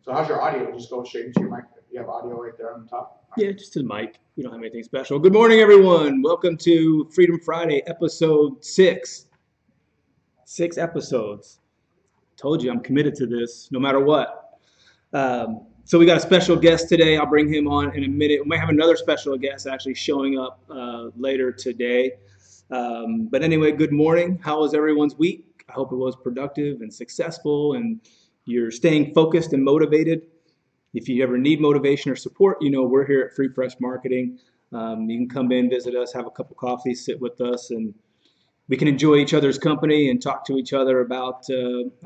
So how's your audio? Just go straight into your mic. You have audio right there on the top? Yeah, just to the mic. We don't have anything special. Good morning, everyone. Welcome to Freedom Friday, episode 6. 6 episodes. Told you I'm committed to this no matter what. So we got a special guest today. I'll bring him on in a minute. We might have another special guest actually showing up later today. But anyway, good morning. How was everyone's week? I hope it was productive and successful and you're staying focused and motivated. If you ever need motivation or support, you know we're here at Free Press Marketing. You can come in, visit us, have a cup of coffee, sit with us, and we can enjoy each other's company and talk to each other about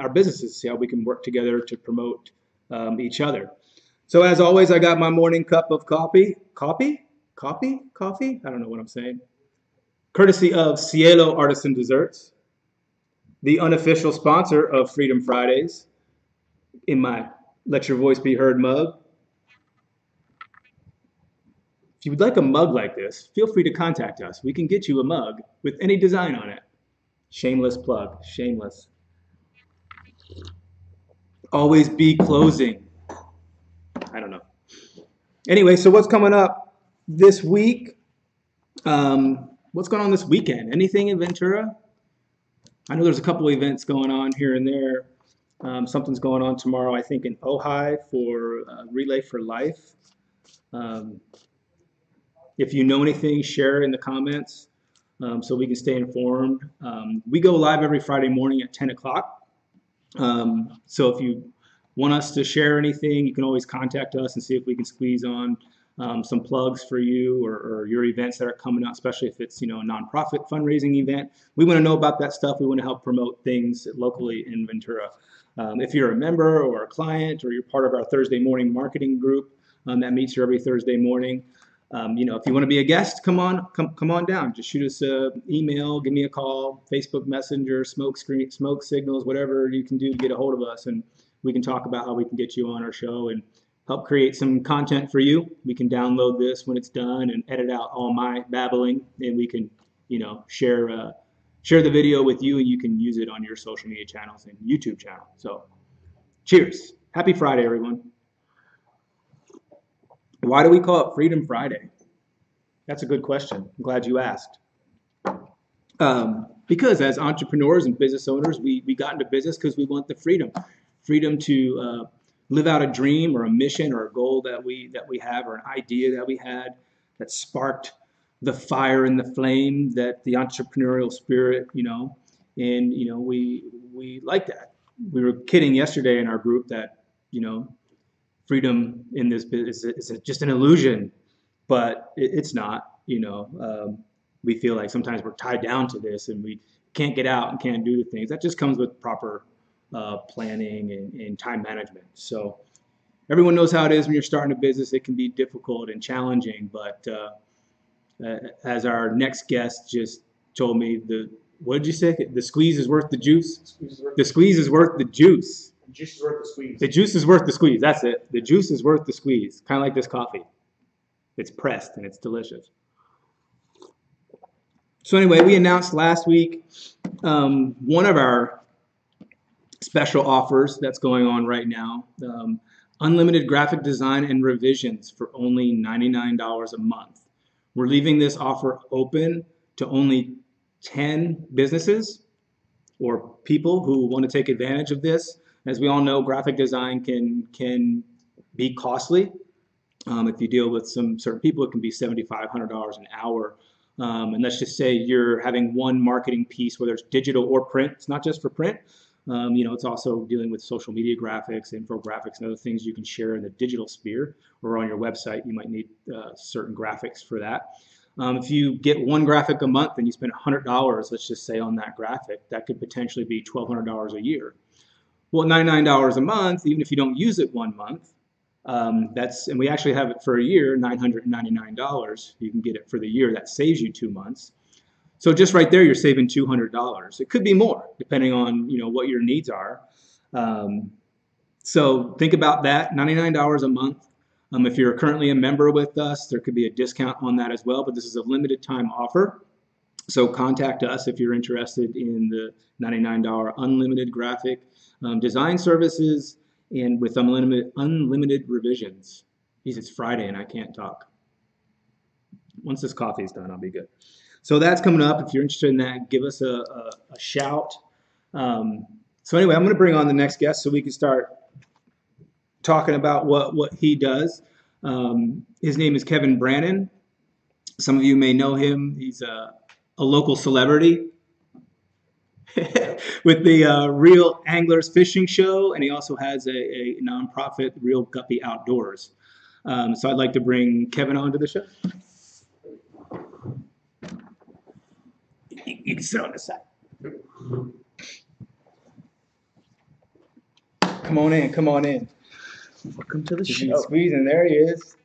our businesses, see how we can work together to promote each other. So as always, I got my morning cup of coffee. Coffee? I don't know what I'm saying. Courtesy of Cielo Artisan Desserts, the unofficial sponsor of Freedom Fridays, in my Let Your Voice Be Heard mug. If you would like a mug like this, feel free to contact us. We can get you a mug with any design on it. Shameless plug, shameless. Always be closing. I don't know. Anyway, so what's coming up this week? What's going on this weekend? Anything in Ventura? I know there's a couple of events going on here and there. Something's going on tomorrow, I think, in Ojai for Relay for Life. If you know anything, share in the comments so we can stay informed. We go live every Friday morning at 10 o'clock. So if you want us to share anything, you can always contact us and see if we can squeeze on some plugs for you or your events that are coming up, especially if it's a nonprofit fundraising event. We want to know about that stuff. We want to help promote things locally in Ventura. If you're a member or a client or you're part of our Thursday morning marketing group that meets here every Thursday morning, if you want to be a guest, come on down. Just shoot us an email, give me a call, Facebook Messenger, smoke signals, whatever you can do to get a hold of us, and we can talk about how we can get you on our show and help create some content for you. We can download this when it's done and edit out all my babbling, and we can, share the video with you, and you can use it on your social media channels and YouTube channel. So, cheers. Happy Friday, everyone. Why do we call it Freedom Friday? That's a good question. I'm glad you asked. Because as entrepreneurs and business owners, we got into business because we want the freedom to live out a dream or a mission or a goal that we have or an idea that we had that sparked the fire and the flame, that the entrepreneurial spirit, and we like that. We were kidding yesterday in our group that freedom in this business is just an illusion, but it's not. We feel like sometimes we're tied down to this and we can't get out and can't do the things. That just comes with proper planning and time management. So everyone knows how it is when you're starting a business. It can be difficult and challenging, but as our next guest just told me, what did you say? The squeeze is worth the juice? The squeeze is worth the juice. The juice is worth the squeeze. The juice is worth the squeeze. That's it. The juice is worth the squeeze. Kind of like this coffee. It's pressed and it's delicious. So anyway, we announced last week one of our special offers that's going on right now. Unlimited graphic design and revisions for only $99 a month. We're leaving this offer open to only 10 businesses or people who want to take advantage of this. As we all know, graphic design can be costly. If you deal with some certain people, it can be $7,500 an hour. And let's just say you're having one marketing piece, whether it's digital or print. It's not just for print. It's also dealing with social media graphics, infographics, and other things you can share in the digital sphere or on your website. You might need certain graphics for that. If you get one graphic a month and you spend $100, let's just say on that graphic, that could potentially be $1,200 a year. Well, $99 a month, even if you don't use it 1 month, and we actually have it for a year, $999. You can get it for the year. That saves you 2 months. So just right there, you're saving $200. It could be more, depending on what your needs are. So think about that, $99 a month. If you're currently a member with us, there could be a discount on that as well, but this is a limited time offer. So contact us if you're interested in the $99 unlimited graphic design services and with unlimited revisions. Geez, it's Friday and I can't talk. Once this coffee is done, I'll be good. So that's coming up. If you're interested in that, give us a shout. So anyway, I'm going to bring on the next guest so we can start talking about what he does. His name is Kevin Brannon. Some of you may know him. He's a local celebrity with the Real Anglers Fishing Show, and he also has a nonprofit, Real Guppy Outdoors. So I'd like to bring Kevin onto the show. You can sit on this side. Come on in, come on in. Welcome to the He's show. squeezing, there he is.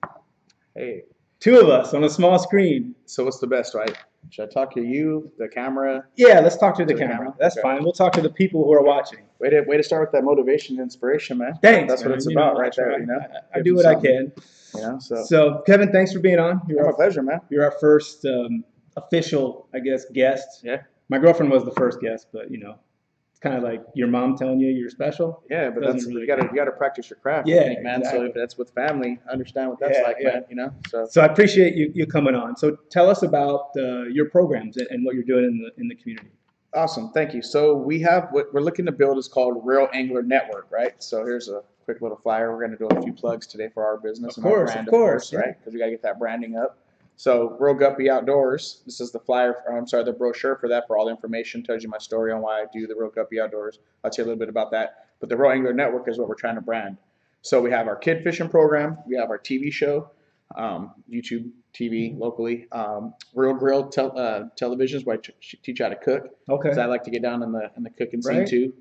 Hey. Two of us on a small screen. So what's the best, right? Should I talk to you, the camera? Yeah, let's talk to the To the camera. camera? That's Okay. fine. We'll talk to the people who are watching. Way to start with that motivation and inspiration, man. Thanks. That's what man. it's You about know, right there, you know? I Give do them what I something, can. You know, So, Kevin, thanks for being on. my pleasure, man. You're our first official, I guess, guest. Yeah. My girlfriend was the first guest, but you know, it's kind of like your mom telling you you're special. Yeah, but Doesn't that's really you gotta practice your craft, Yeah, I think, man. exactly. So if that's with family, understand what that's Yeah, like, yeah. man. You know, so So I appreciate you coming on. So tell us about your programs and what you're doing in the community. awesome, thank you. So we have what we're looking to build is called Real Angler Network, right? So here's a quick little flyer. We're gonna do a few plugs today for our business Of and our course, brand, of course, right? Because we gotta get that branding up. So Real Guppy Outdoors. This is the flyer. The brochure for that. For all the information, tells you my story on why I do the Real Guppy Outdoors. I'll tell you a little bit about that. But the Real Angler Network is what we're trying to brand. So we have our kid fishing program. We have our TV show, YouTube TV locally. Real Grill televisions where I teach how to cook. Okay. So I like to get down in the cooking scene Right. too.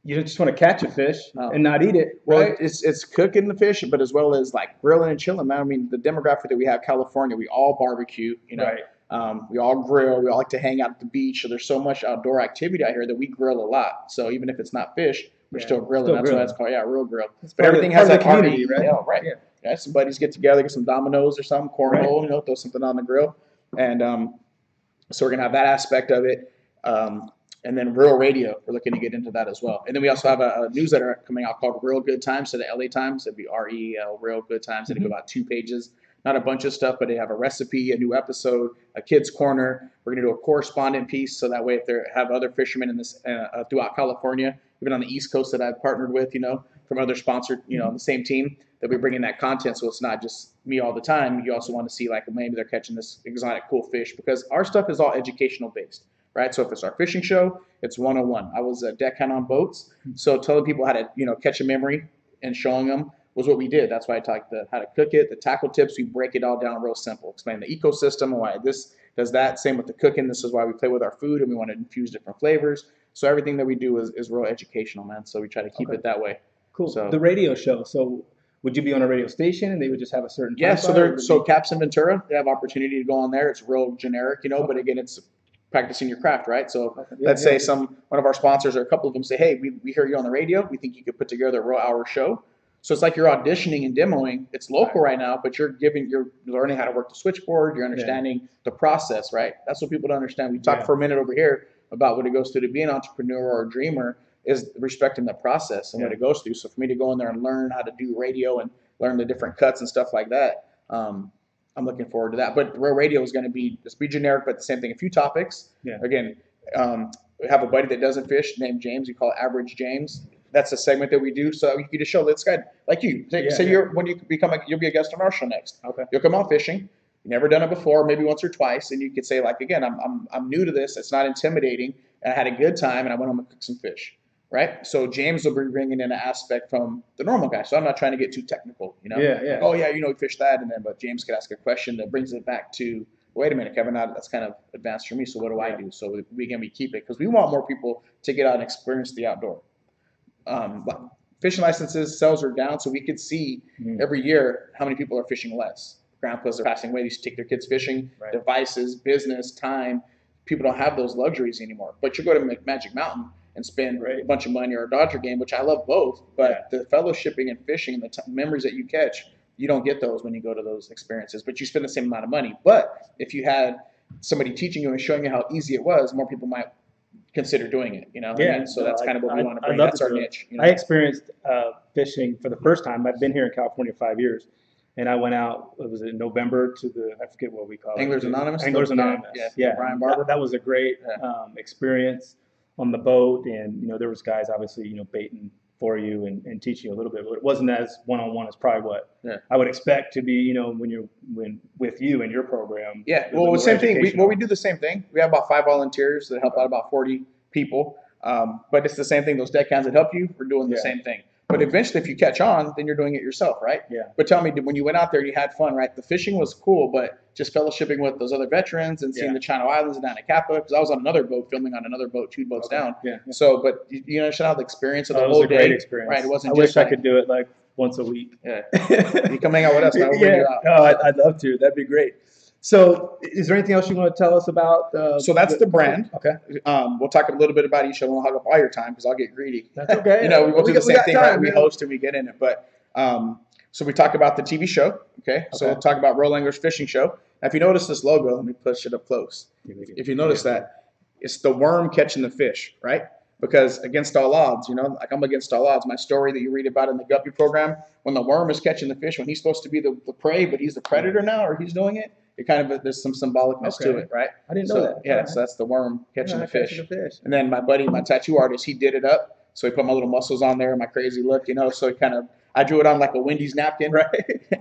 You just want to catch a fish No. and not eat it, Well, right? it's cooking the fish, but as well as like grilling and chilling, man. I mean, the demographic that we have, California, we all barbecue, you know. Right. We all grill. We all like to hang out at the beach. So there's so much outdoor activity out here that we grill a lot. So even if it's not fish, we're Yeah, still grilling. still That's grilling. why it's called, Real Grill. It's But part of everything the- has part that of the community, RE, right? Yeah, right. Yeah. Yeah, some buddies get together, get some Dominoes or something, cornhole, Right. you know, throw something on the grill, and so we're gonna have that aspect of it. And then Real Radio, we're looking to get into that as well. And then we also have a newsletter coming out called Real Good Times to the LA Times. It'd be REL, Real Good Times. It'd be about 2 pages. Not a bunch of stuff, but they have a recipe, a new episode, a kid's corner. We're going to do a correspondent piece so that way if they have other fishermen in this throughout California, even on the East Coast that I've partnered with, you know, from other sponsored, you know, on the same team, that we bring in that content so it's not just me all the time. You also want to see like maybe they're catching this exotic cool fish because our stuff is all educational based. Right, so if it's our fishing show, it's 101. I was a deckhand on boats, so telling people how to, you know, catch a memory and showing them was what we did. That's why I taught how to cook it, the tackle tips. We break it all down real simple. Explain the ecosystem and why this does that. Same with the cooking. This is why we play with our food and we want to infuse different flavors. So everything that we do is real educational, man. So we try to keep it that way. Cool. So- The radio show. So would you be on a radio station and they would just have a certain time Yeah, so slot, or would they're it so be- Caps and Ventura, they have opportunity to go on there. It's real generic, you know, but again, it's practicing your craft, right? So Okay. let's Yeah, say one of our sponsors or a couple of them say, hey, we hear you on the radio. We think you could put together a real hour show. So it's like you're auditioning and demoing. It's local right now, but you're learning how to work the switchboard. You're understanding the process, right? That's what people don't understand. We talked for a minute over here about what it goes through to be an entrepreneur or a dreamer is respecting the process and what it goes through. So for me to go in there and learn how to do radio and learn the different cuts and stuff like that, I'm looking forward to that. But Real Radio is going to be generic, but the same thing. A few topics. Yeah. Again, we have a buddy that doesn't fish named James. We call it Average James. That's a segment that we do. So you just show this guy like you. Say when you you'll be a guest on our show next. Okay. You'll come out fishing. You've never done it before, maybe once or twice, and you could say like, again, I'm new to this. It's not intimidating, and I had a good time, and I went home and cooked some fish. Right. So James will be bringing in an aspect from the normal guy. So I'm not trying to get too technical, you know. Yeah, yeah. Like, oh yeah, you know, we fished that, and then but James could ask a question that brings it back to, wait a minute, Kevin, that's kind of advanced for me. So what do I do? So we keep it because we want more people to get out and experience the outdoor. But fishing licenses sales are down, so we could see every year how many people are fishing less. Grandpas are passing away. They used to take their kids fishing. Devices, business, time. People don't have those luxuries anymore. But you go to Magic Mountain and spend a bunch of money or a Dodger game, which I love both, but the fellowshipping and fishing and the memories that you catch, you don't get those when you go to those experiences, but you spend the same amount of money. But if you had somebody teaching you and showing you how easy it was, more people might consider doing it. You know what I Yeah, mean? So no, that's kind of what we want to bring. love That's to our do it. niche. You know? I experienced fishing for the first time. I've been here in California 5 years, and I went out. It was in November to I forget what we call Anglers it. Anonymous. Anglers Anonymous. Yeah. Brian Barber. That was a great experience on the boat, and there was guys obviously baiting for you and teaching you a little bit, but it wasn't as one-on-one as probably what I would expect to be. When with you and your program. Yeah. Well, the same thing. We do the same thing. We have about 5 volunteers that help out about 40 people. But it's the same thing. Those deckhands that help you, we're doing the same thing. But eventually, if you catch on, then you're doing it yourself, right? Yeah. But tell me, when you went out there, you had fun, right? The fishing was cool, but just fellowshipping with those other veterans and seeing the Channel Islands and down at Kappa, because I was on another boat filming on another boat, 2 boats down. Yeah. So, but you understand how the experience of the It was whole a great day, experience. right? It wasn't I just wish I could do it like once a week. Yeah. You come hang out with us, man. We'll bring you out. No, I'd love to. That'd be great. So, is there anything else you want to tell us about? So that's the brand. Okay. We'll talk a little bit about each. I won't hog up all your time because I'll get greedy. That's okay. We'll do the same thing, right? We man. host and we get in it. But so we talk about the TV show. Okay. So we'll talk about Real Anglers Fishing Show. Now, if you notice this logo, let me push it up close. If you notice that, it's the worm catching the fish, right? Because against all odds, like I'm against all odds. My story that you read about in the Guppy program, when the worm is catching the fish, when he's supposed to be the prey, but he's the predator now, or he's doing it. It kind of there's some symbolicness to it, right? I didn't know that. Yeah, so that's the worm catching the fish. And then my buddy, my tattoo artist, he did it up. So he put my little muscles on there, my crazy look, So he I drew it on like a Wendy's napkin, right?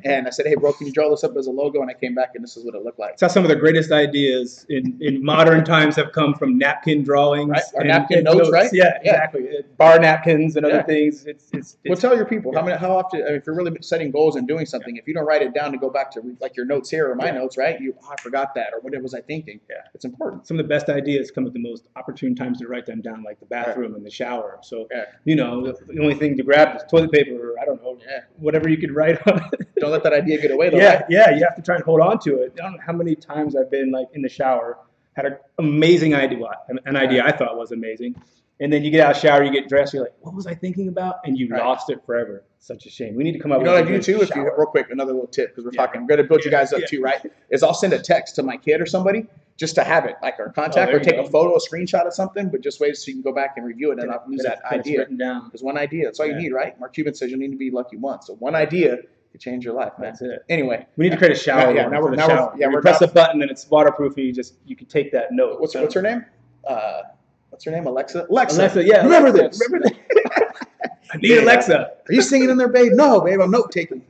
And I said, "Hey, bro, can you draw this up as a logo?" And I came back, and this is what it looked like. So some of the greatest ideas in modern times have come from napkin drawings, right? Or napkin notes, right? Yeah, exactly. Bar napkins and other things. Well, tell your people how often. If you're really setting goals and doing something, if you don't write it down to go back to like your notes here or my notes, right? I forgot that, or what was I thinking? Yeah, it's important. Some of the best ideas come at the most opportune times to write them down, like the bathroom and the shower. So the only thing to grab is toilet paper, or I don't know, whatever you could write on it. Don't let that idea get away, though. Yeah, you have to try and hold on to it. I don't know how many times I've been like in the shower, had an amazing idea, an idea I thought was amazing, and then you get out of the shower, you get dressed, you're like, what was I thinking about? And you lost it forever. Such a shame. We need to come up with what I do too, if you real quick, another little tip, because we're talking, I'm going to build you guys up too, right? Is I'll send a text to my kid or somebody just to have it, like our contact, or take a photo, a screenshot of something, but just wait so you can go back and review it and not lose that idea. Because one idea, that's all you need, right? Mark Cuban says you need to be lucky once. So one idea could change your life, man. That's it. Anyway, we need to create a shower. Yeah, now we're press a button and it's waterproof. And you can take that note. What's her name? What's her name? Alexa. Yeah. Remember this. I need Alexa. Are you singing in there, babe? No, babe. I'm note taking.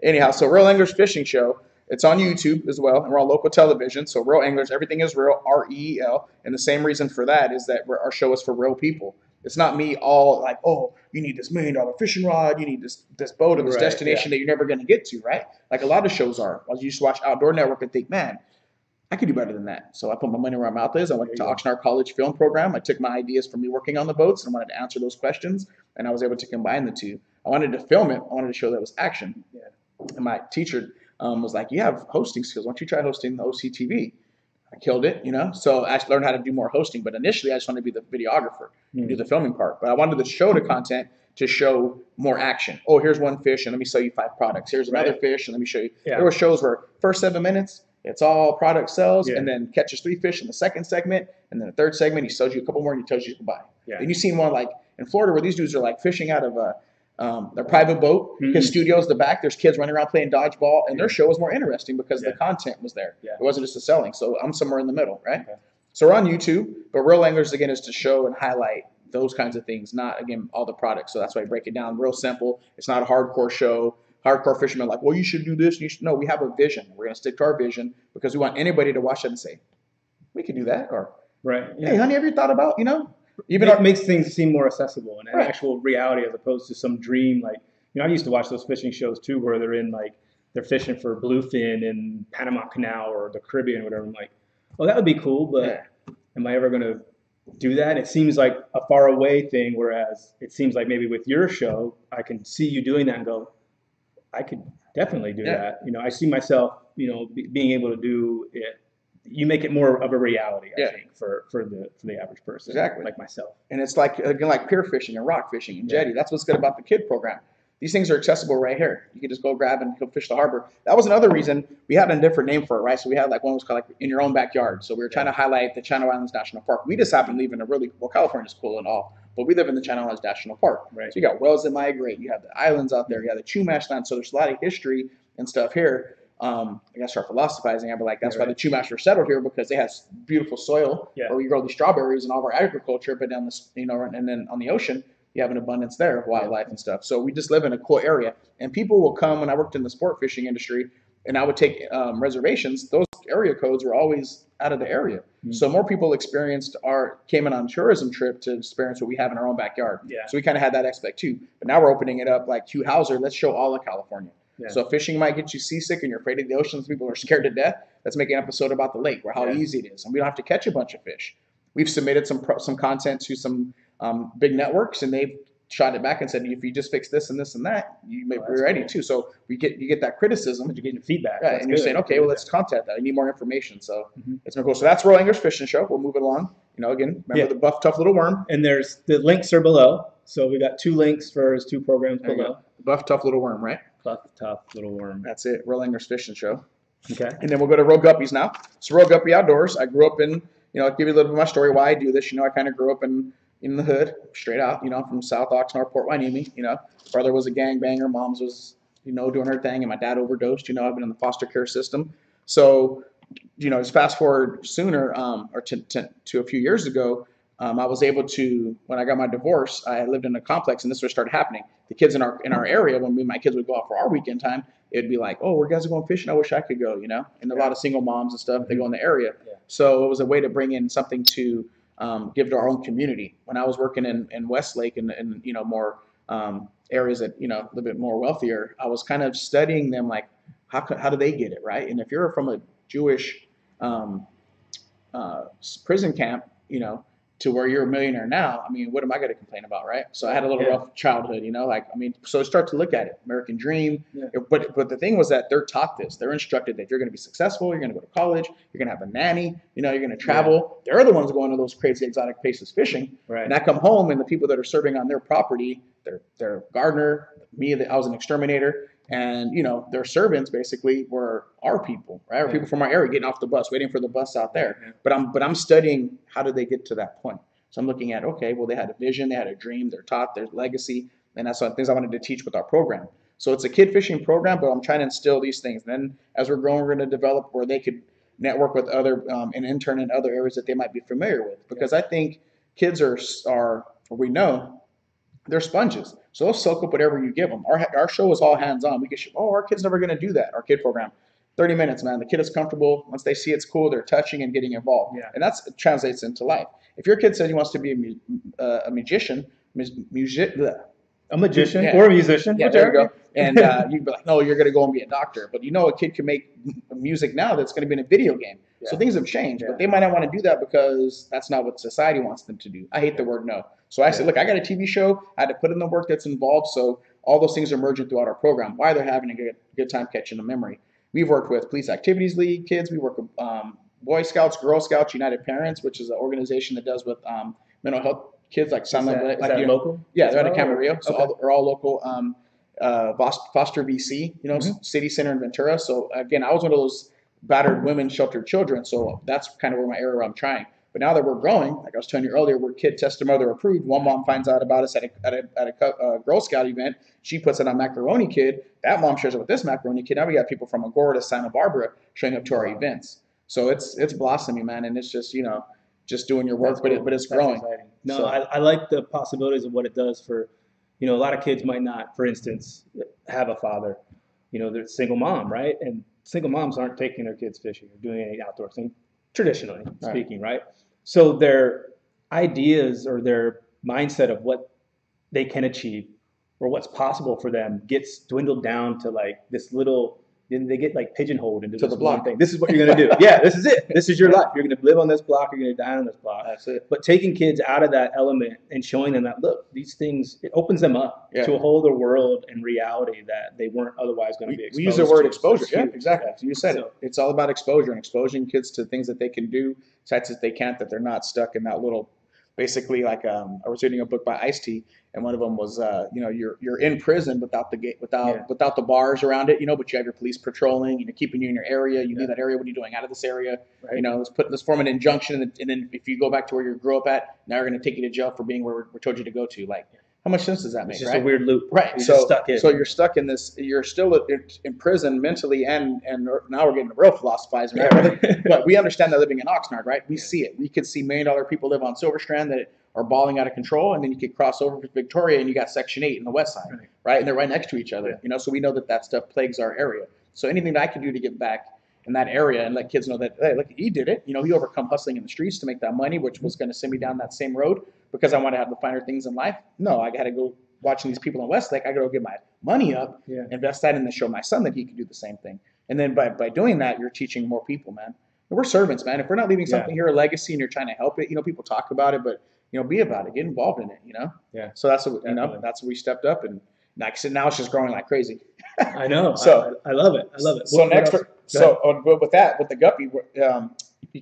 Anyhow, so Real Anglers Fishing Show. It's on YouTube as well, and we're on local television. So Real Anglers, everything is real, REEL. And the same reason for that is that our show is for real people. It's not me all like, oh, you need this $1 million fishing rod, you need this boat or this destination that you're never going to get to, right? Like a lot of shows are. I used to watch Outdoor Network and think, man, I could do better than that. So I put my money where my mouth is. I went to Oxnard College Film Program. I took my ideas from me working on the boats and I wanted to answer those questions, and I was able to combine the two. I wanted to film it. I wanted to show that it was action. Yeah. And my teacher was like, you have hosting skills. Why don't you try hosting the OCTV? I killed it, So I learned how to do more hosting. But initially, I just wanted to be the videographer and do the filming part. But I wanted the show to content to show more action. Oh, here's one fish, and let me sell you 5 products. Here's another fish, and let me show you. Yeah. There were shows where first 7 minutes, it's all product sales, and then catches 3 fish in the second segment, and then the third segment, he sells you a couple more, and he tells you goodbye. Yeah. And you see one like in Florida where these dudes are like fishing out of their private boat. His studio's the back. There's kids running around playing dodgeball, and their show was more interesting because the content was there. Yeah. It wasn't just the selling. So I'm somewhere in the middle, right? Okay. So we're on YouTube, but Real Anglers, again, is to show and highlight those kinds of things, not, again, all the products. So that's why I break it down real simple. It's not a hardcore show. Hardcore fishermen are like, well, you should do this. No, we have a vision. We're going to stick to our vision because we want anybody to watch it and say, we could do that. Or, hey, honey, have you thought about, Even it makes things seem more accessible and an actual reality as opposed to some dream. Like, I used to watch those fishing shows too, where they're fishing for bluefin in Panama Canal or the Caribbean or whatever. I'm like, oh, that would be cool, but am I ever going to do that? It seems like a far away thing, whereas it seems like maybe with your show, I can see you doing that and go, I could definitely do that. I see myself, being able to do it. You make it more of a reality, I think, for the average person, like myself. And it's like, again, like pier fishing and rock fishing and jetty. That's what's good about the kid program. These things are accessible right here. You can just go grab and go fish the harbor. That was another reason we had a different name for it, right? So we had like one was called like in your own backyard. So we were trying to highlight the Channel Islands National Park. We just happen to live in a really, well, California's cool and all, but we live in the Channel Islands National Park. Right. So you got whales that migrate, you have the islands out there, you have the Chumash land. So there's a lot of history and stuff here. I gotta start philosophizing. I'd be like, that's why the Chumash were settled here, because they have beautiful soil where we grow these strawberries and all of our agriculture, but down this, and then on the ocean, you have an abundance there of wildlife and stuff. So we just live in a cool area, and people will come. When I worked in the sport fishing industry, and I would take reservations, those area codes were always out of the area. So more people came in on a tourism trip to experience what we have in our own backyard. So we kind of had that aspect too. But now we're opening it up like Hugh Hauser. Let's show all of California. So fishing might get you seasick and you're afraid of the ocean. People are scared to death. Let's make an episode about the lake, where how easy it is, and we don't have to catch a bunch of fish. We've submitted some content to some big networks, and they've shot it back and said, if you just fix this and this and that, you may be ready too. So you get that criticism, but you're getting feedback, and you're saying, okay, well, let's contact that. I need more information. So it's been cool. So that's Royal English Fishing Show. We'll move it along. Again, remember the buff, tough little worm. And there's the links are below. So we got 2 links for his 2 programs below. Buff, tough little worm, right? Buff, tough little worm. That's it. Royal English Fishing Show. Okay. And then we'll go to Royal Guppies now. So Royal Guppy Outdoors. I grew up in, I'll give you a little bit of my story why I do this. I kind of grew up in the hood, straight out, from South Oxnard, Port Hueneme. Brother was a gangbanger, mom's was, doing her thing, and my dad overdosed. I've been in the foster care system. So, just fast forward sooner, or to a few years ago, I was able to, when I got my divorce, I lived in a complex, and this was started happening. The kids in our area, when my kids would go out for our weekend time, it'd be like, oh, where guys are going fishing? I wish I could go, And a lot of single moms and stuff, they go in the area. So it was a way to bring in something to give to our own community. When I was working in Westlake and more areas that, a little bit more wealthier, I was kind of studying them, like, how do they get it, right? And if you're from a Jewish prison camp, to where you're a millionaire now, what am I going to complain about, right? So I had a little rough childhood, so start to look at it, American dream. But the thing was that they're taught this. They're instructed that you're going to be successful, you're going to go to college, you're going to have a nanny, you're going to travel. They're the ones going to those crazy exotic places fishing. And I come home, and the people that are serving on their property, they're gardener, I was an exterminator. And, their servants basically were our people, right? Or people from our area getting off the bus, waiting for the bus out there. But I'm studying, how did they get to that point? So I'm looking at, okay, well, they had a vision, they had a dream, they're taught, there's legacy. And that's one of the things I wanted to teach with our program. So it's a kid fishing program, but I'm trying to instill these things. And then as we're growing, we're going to develop where they could network with other and intern in other areas that they might be familiar with. Because I think kids we know, they're sponges. So they'll soak up whatever you give them. Our show is all hands-on. We can our kid's never going to do that. Our kid program, 30 minutes, man. The kid is comfortable. Once they see it's cool, they're touching and getting involved. And that translates into life. If your kid says he wants to be a magician, a magician or a musician. Yeah, there you go. And you'd be like, no, you're going to go and be a doctor. But a kid can make music now that's going to be in a video game. So things have changed. But they might not want to do that because that's not what society wants them to do. I hate the word no. So I said, look, I got a TV show. I had to put in the work that's involved. So all those things are merging throughout our program. Why they're having a good time catching the memory. We've worked with Police Activities League kids. We work with Boy Scouts, Girl Scouts, United Parents, which is an organization that does with mental health kids, like some is that local? Yeah, they're at Camarillo. So they're all local. Foster BC, city center in Ventura. So again, I was one of those battered women, sheltered children. So that's kind of where my area I'm trying. But now that we're growing, like I was telling you earlier, we're kid test a mother approved. One mom finds out about us at a Girl Scout event. She puts it on Macaroni Kid. That mom shares it with this Macaroni Kid. Now we got people from Agora to Santa Barbara showing up to our events. So it's blossoming, man, and it's just just doing your work, but it's growing. No, so, I like the possibilities of what it does for, a lot of kids might not, for instance, have a father. They're a single mom, right? And single moms aren't taking their kids fishing or doing any outdoor thing, traditionally speaking, right? So their ideas or their mindset of what they can achieve or what's possible for them gets dwindled down to like this little. Then they get like pigeonholed into this one thing. This is what you're going to do. Yeah, this is it. This is your life. You're going to live on this block. You're going to die on this block. That's it. But taking kids out of that element and showing them that, look, these things, it opens them up to a whole other world and reality that they weren't otherwise going to be exposed to. We use the word exposure. Yeah, exactly. So you said it. It's all about exposure and exposing kids to things that they can do, sites that they can't, that they're not stuck in that little basically like I was reading a book by Ice-T, and one of them was you're in prison without the gate, without the bars around it, but you have your police patrolling, keeping you in your area. You leave that area. What are you doing out of this area? Right. Let's form an injunction, and then if you go back to where you grew up at, now we're going to take you to jail for being where we told you to go to. Like, how much sense does that make? It's just right? a weird loop. Right. You're So stuck in. So you're stuck in this. You're still in prison mentally, and now we're getting real philosophizing. Right? But we understand that living in Oxnard, right? We see it. We could see $1 million people live on Silver Strand that are balling out of control, and then you could cross over to Victoria, and you got Section 8 in the West Side, right? And they're right next to each other. So we know that stuff plagues our area. So anything that I can do to give back in that area and let kids know that, hey, look, he did it. He overcome hustling in the streets to make that money, which was going to send me down that same road because I want to have the finer things in life. No, I got to go watching these people in Westlake. I got to go get my money up, invest that, and then show my son that he can do the same thing. And then by doing that, you're teaching more people, man. And we're servants, man. If we're not leaving something here, a legacy, and you're trying to help it, people talk about it, but be about it, get involved in it, Yeah. So that's what that's what we stepped up, and like I said, now it's just growing like crazy. I know. So I love it. I love it. So with the Guppy, you can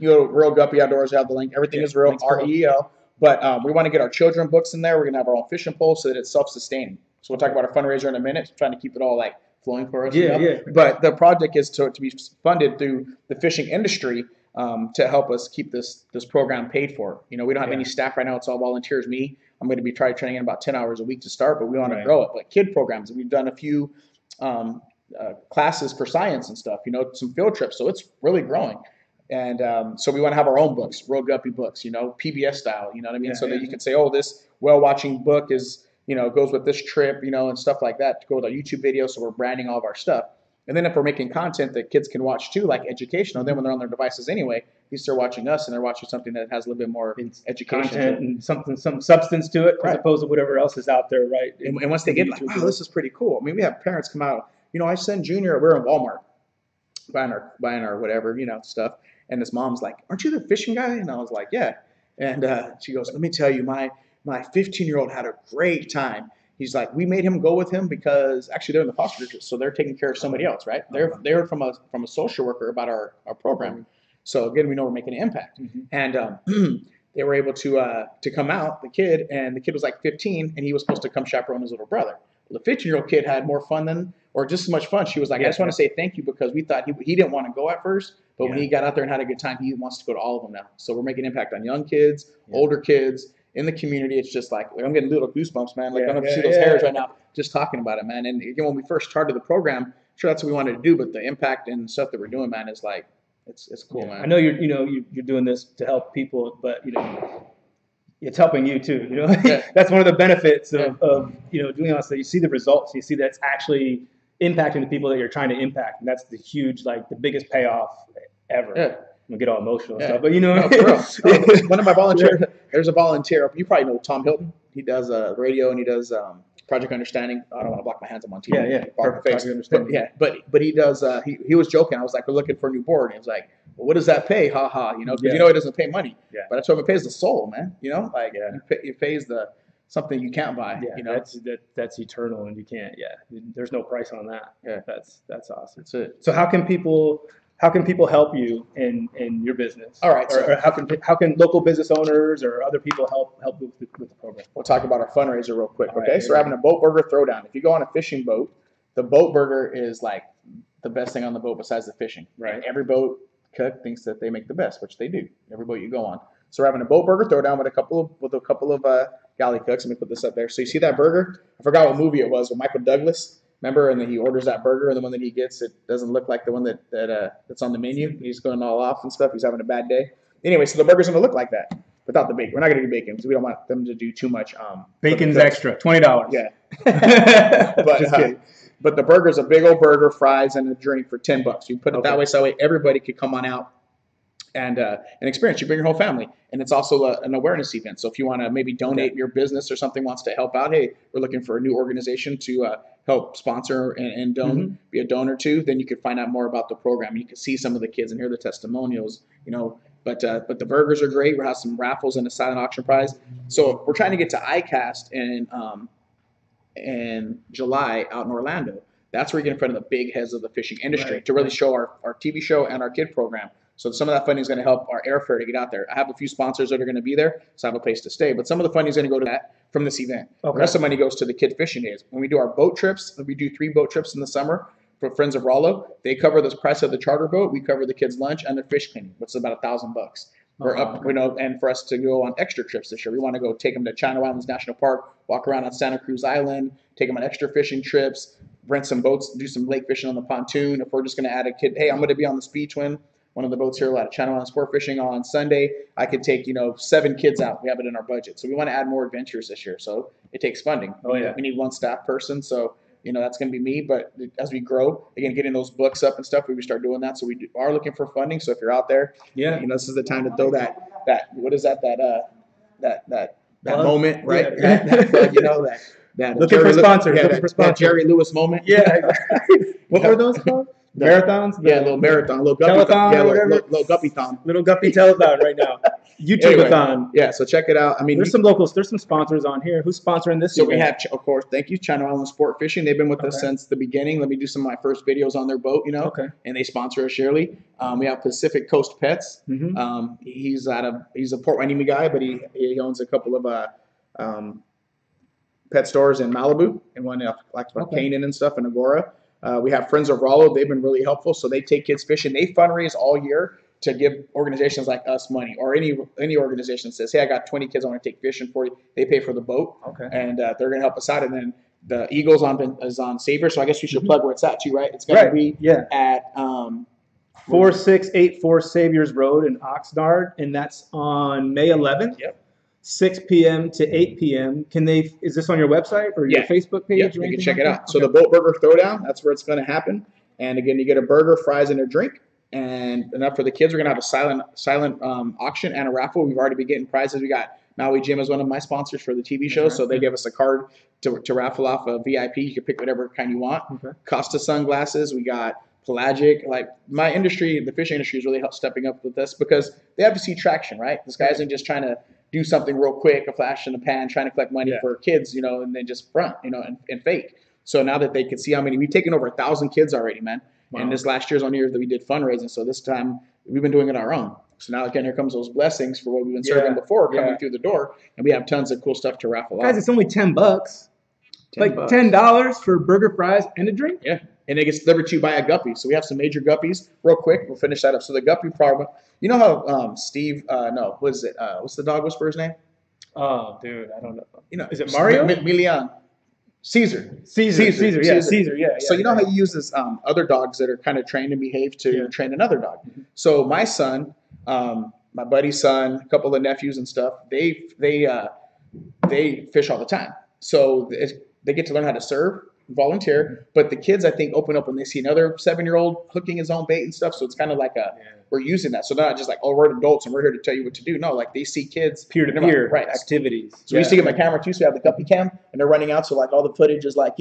go to Real Guppy Outdoors. Have the link. Everything is real, REL. But we want to get our children books in there. We're gonna have our own fishing pole so that it's self-sustaining. So we'll talk about our fundraiser in a minute. Trying to keep it all like flowing for us. Yeah. But the project is to be funded through the fishing industry to help us keep this program paid for. We don't have any staff right now. It's all volunteers. I'm going to be training in about 10 hours a week to start, but we want to grow it. Like kid programs, we've done a few classes for science and stuff. Some field trips. So it's really growing. And so we want to have our own books, Real Guppy books, PBS style, you know what I mean? So that you can say, oh, this whale-watching book is, goes with this trip, and stuff like that to go with our YouTube videos. So we're branding all of our stuff. And then if we're making content that kids can watch too, like educational, then when they're on their devices anyway, you start watching us and they're watching something that has a little bit more education content and some substance to it, as opposed to whatever else is out there, right? And once they get like, wow, this is pretty cool. I mean, we have parents come out. I send Junior. We're in Walmart buying our whatever stuff, and this mom's like, "Aren't you the fishing guy?" And I was like, "Yeah." And she goes, "Let me tell you, my 15-year-old had a great time." He's like, we made him go with him because actually they're in the foster district, so they're taking care of somebody else, right? They heard from a social worker about our program. So again, we know we're making an impact. And they were able to come out, the kid was like 15, and he was supposed to come chaperone his little brother. Well, the 15-year-old kid had more fun or just as much fun. She was like, I just want to say thank you because we thought he didn't want to go at first, but when he got out there and had a good time, he wants to go to all of them now. So we're making an impact on young kids, older kids, in the community. It's just like I'm getting little goosebumps, man. Like I don't know if you see those hairs right now, just talking about it, man. And again, when we first started the program, sure that's what we wanted to do, but the impact and stuff that we're doing, man, is like it's cool, man. I know you're doing this to help people, but it's helping you too. That's one of the benefits of doing all this. You see the results. You see that's actually impacting the people that you're trying to impact, and that's the huge, like the biggest payoff ever. Yeah. I'm gonna get all emotional and stuff, but for real. One of my volunteers, there's a volunteer. You probably know Tom Hilton. He does radio and he does Project Understanding. I don't want to block my hands. I'm on TV. Yeah. Project Understanding. But he does. He was joking. I was like, we're looking for a new board. And he was like, well, what does that pay? Ha ha. Because it doesn't pay money. Yeah. But I told him it pays the soul, man. It pays something you can't buy. Yeah. That's eternal, and you can't. Yeah. There's no price on that. Yeah. That's awesome. That's it. So how can people help you in your business? All right. Or how can local business owners or other people help with the program? We'll talk about our fundraiser real quick. Okay. So we're having a boat burger throwdown. If you go on a fishing boat, the boat burger is like the best thing on the boat besides the fishing. Right. And every boat cook thinks that they make the best, which they do. Every boat you go on. So we're having a boat burger throwdown with a couple of galley cooks. Let me put this up there. So you see that burger? I forgot what movie it was with Michael Douglas. Remember, and then he orders that burger, and the one that he gets, it doesn't look like the one that's on the menu. He's going all off and stuff. He's having a bad day. Anyway, so the burger's going to look like that without the bacon. We're not going to do bacon because we don't want them to do too much. Bacon's extra, $20. Yeah. But the burger's a big old burger, fries, and a drink for $10. You put it that way, so that way everybody could come on out and experience. You bring your whole family. And it's also an awareness event. So if you want to maybe donate your business or something wants to help out, hey, we're looking for a new organization to help sponsor and be a donor to, then you can find out more about the program. You can see some of the kids and hear the testimonials, But the burgers are great. We'll have some raffles and a silent auction prize. So we're trying to get to ICAST in July out in Orlando. That's where you get in front of the big heads of the fishing industry to really show our TV show and our kid program. So some of that funding is going to help our airfare to get out there. I have a few sponsors that are going to be there, so I have a place to stay. But some of the funding is going to go to that from this event. The rest of the money goes to the kid fishing days. When we do our boat trips, we do 3 boat trips in the summer for Friends of Rollo. They cover the price of the charter boat. We cover the kids' lunch and their fish cleaning, which is about $1,000. We're up, and for us to go on extra trips this year, we want to go take them to Channel Islands National Park, walk around on Santa Cruz Island, take them on extra fishing trips, rent some boats, do some lake fishing on the pontoon. If we're just going to add a kid, hey, I'm going to be on the Speed Twin, one of the boats here at Channel Island Sport Fishing on Sunday. I could take 7 kids out. We have it in our budget, so we want to add more adventures this year. So it takes funding. We need 1 staff person, so that's going to be me. But as we grow, again, getting those books up and stuff, we start doing that. So we are looking for funding. So if you're out there, this is the time to throw that what is that moment, right? That looking for sponsors. That Jerry Lewis moment. Yeah. What were those called? Marathons? Yeah, a little marathon, a little Guppy telethon, yeah, whatever. Little Guppy-thon. Little Guppy telethon right now. YouTube-a-thon. Yeah, so check it out. I mean, there's some sponsors on here. Who's sponsoring this? So we have, of course, thank you, Channel Island Sport Fishing. They've been with us since the beginning. Let me do some of my first videos on their boat, and they sponsor us yearly. We have Pacific Coast Pets. He's a Port Hueneme guy, but he owns a couple of pet stores in Malibu and one like Canaan and stuff in Agora. We have Friends of Rollo. They've been really helpful. So they take kids fishing. They fundraise all year to give organizations like us money, or any organization says, hey, I got 20 kids I want to take fishing for you. They pay for the boat, and they're going to help us out. And then the Eagles is on Savior. So I guess you should plug where it's at too, right? It's going to be at 4684 Saviors Road in Oxnard, and that's on May 11th. 6 p.m. to 8 p.m. Is this on your website or your Facebook page? Yeah, you can check it out. So the Boat Burger Throwdown, that's where it's going to happen. And again, you get a burger, fries, and a drink. And enough for the kids. We're going to have a silent auction and a raffle. We've already been getting prizes. We got Maui Jim as one of my sponsors for the TV show. So they give us a card to raffle off a VIP. You can pick whatever kind you want. Costa sunglasses. We got pelagic. Like my industry, the fishing industry is really stepping up with this because they have to see traction, right? This guy isn't just trying to do something real quick, a flash in the pan, trying to collect money for kids, and then just front, and fake. So now that they can see how many, we've taken over 1,000 kids already, man. Wow. And this last year's on years that we did fundraising. So this time we've been doing it our own. So now again, here comes those blessings for what we've been serving before coming through the door. And we have tons of cool stuff to raffle off. Guys, it's only $10. Like $10 for burger, fries, and a drink? Yeah. And it gets delivered to you by a Guppy. So we have some major Guppies. Real quick, we'll finish that up. So the Guppy problem, you know how Steve, what is it? What's the dog whisperer's name? Oh, dude, I don't know. Is it Mario? Milian. Caesar. Caesar. Yeah. So you know how you use this other dogs that are kind of trained and behave to train another dog. So my son, my buddy's son, a couple of nephews and stuff, they fish all the time. So they get to learn how to serve, volunteer, but the kids, I think, open up when they see another 7-year-old hooking his own bait and stuff. So it's kind of like we're using that. So they're not just like, oh, we're adults and we're here to tell you what to do. No, like they see kids peer-to-peer activities. So we used to get my camera too. So we have the Guppy cam and they're running out. So like all the footage is like,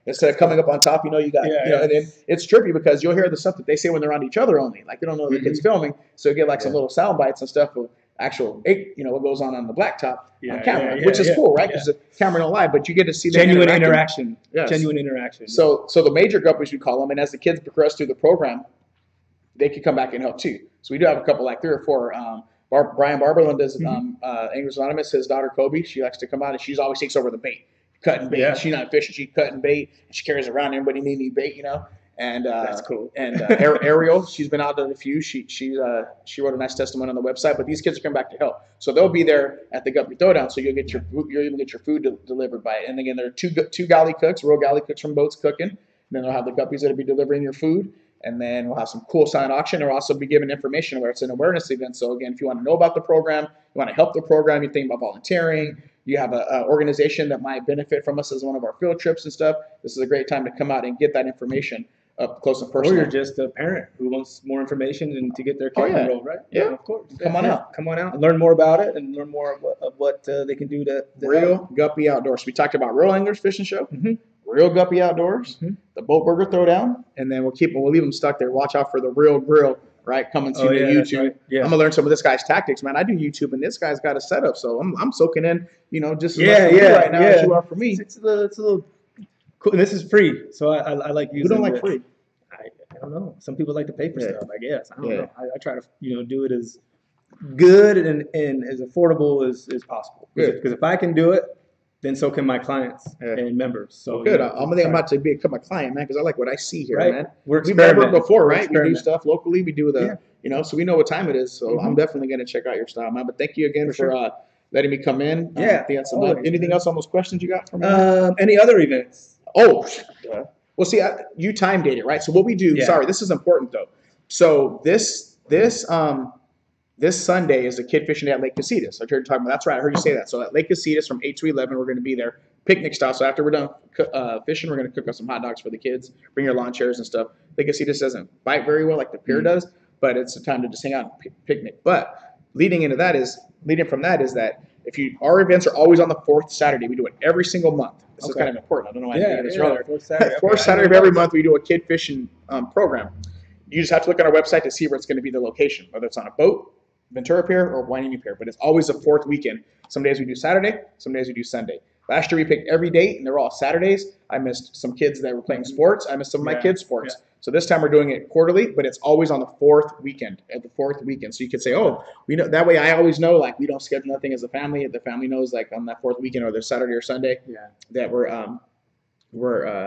instead of coming up on top, you got, and then it's trippy because you'll hear the stuff that they say when they're on each other only. Like they don't know the kid's filming. So you get like some little sound bites and stuff of actual, what goes on the blacktop on camera, which is cool, right? Because the camera don't lie, but you get to see genuine interaction. Yes. Genuine interaction. So the major Guppies, we call them, and as the kids progress through the program, they can come back and help too. So we do have a couple, like 3 or 4. Brian Barberland does Anglers Anonymous. His daughter Kobe, she likes to come out and she's always takes over the bait, cutting bait. Yeah. She's not fishing, she's cutting bait. And she carries around everybody need bait, And that's cool. And Ariel, she's been out to a few. She wrote a nice testimony on the website. But these kids are coming back to help, so they'll be there at the Guppy Throwdown. So you'll even get your food delivered by it. And again, there are two galley cooks, real galley cooks from boats cooking. And then they'll have the Guppies that'll be delivering your food. And then we'll have some cool silent auction. We'll also be giving information where it's an awareness event. So again, if you want to know about the program, you want to help the program, you think about volunteering, you have an organization that might benefit from us as one of our field trips and stuff, this is a great time to come out and get that information up close and personal. Or you're just a parent who wants more information and to get their kid enrolled, right? Yeah, of course. Come on out and learn more about it and learn more of what they can do to Real Guppy Outdoors. We talked about Real Anglers Fishing Show, Real Guppy Outdoors, the Boat Burger Throwdown, and then we'll leave them stuck there. Watch out for the Real Grill, right? Coming soon to YouTube. Right. Yeah. I'm gonna learn some of this guy's tactics, man. I do YouTube, and this guy's got a setup, so I'm soaking in, just as much for you right now as you are for me. It's a little cool. This is free, so I like using. Who don't like free? don't know. Some people like to pay for stuff, I guess. I don't know. I try to, do it as good and as affordable as possible. Because if I can do it, then so can my clients and members. So good. I'm about to become a client, man, because I like what I see here, man. We've met before, right? We do stuff locally. We do so we know what time it is. So I'm definitely going to check out your style, man. But thank you again for letting me come in. I think that's enough. Anything else on those questions you got for me? Any other events? Oh, well, see, you time date it, right? So what we do, sorry, this is important though. So this Sunday is the kid fishing day at Lake Casitas. I heard you talking about. That's right. I heard you say that. So at Lake Casitas from 8 to 11, we're going to be there, picnic style. So after we're done fishing, we're going to cook up some hot dogs for the kids. Bring your lawn chairs and stuff. Lake Casitas doesn't bite very well like the pier does, but it's a time to just hang out and picnic. But leading from that is that our events are always on the fourth Saturday. We do it every single month. This is kind of important. I don't know why I didn't this earlier. Fourth Saturday of every month, we do a kid fishing program. You just have to look on our website to see where it's going to be the location, whether it's on a boat, Ventura Pier, or Wainini Pier. But it's always the fourth weekend. Some days we do Saturday, some days we do Sunday. Last year we picked every date, and they were all Saturdays. I missed some kids that were playing sports. I missed some of my kids' sports. Yeah. So this time we're doing it quarterly, but it's always on the fourth weekend. So you could say, we know that way. I always know, like, we don't schedule nothing as a family. The family knows, like, on that fourth weekend, or the Saturday or Sunday, that we're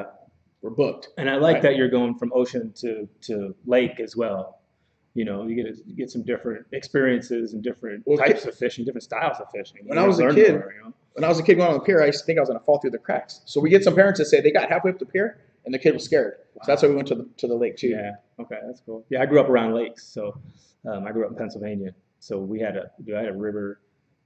booked. And I like that you're going from ocean to lake as well. You get some different experiences and different types of fishing, different styles of fishing. When I was a kid going on the pier, I used to think I was going to fall through the cracks. So we get some parents that say they got halfway up the pier and the kid was scared. Wow. So that's why we went to the lake too. Yeah. Okay, that's cool. Yeah, I grew up around lakes. So I grew up in Pennsylvania. So we had a river,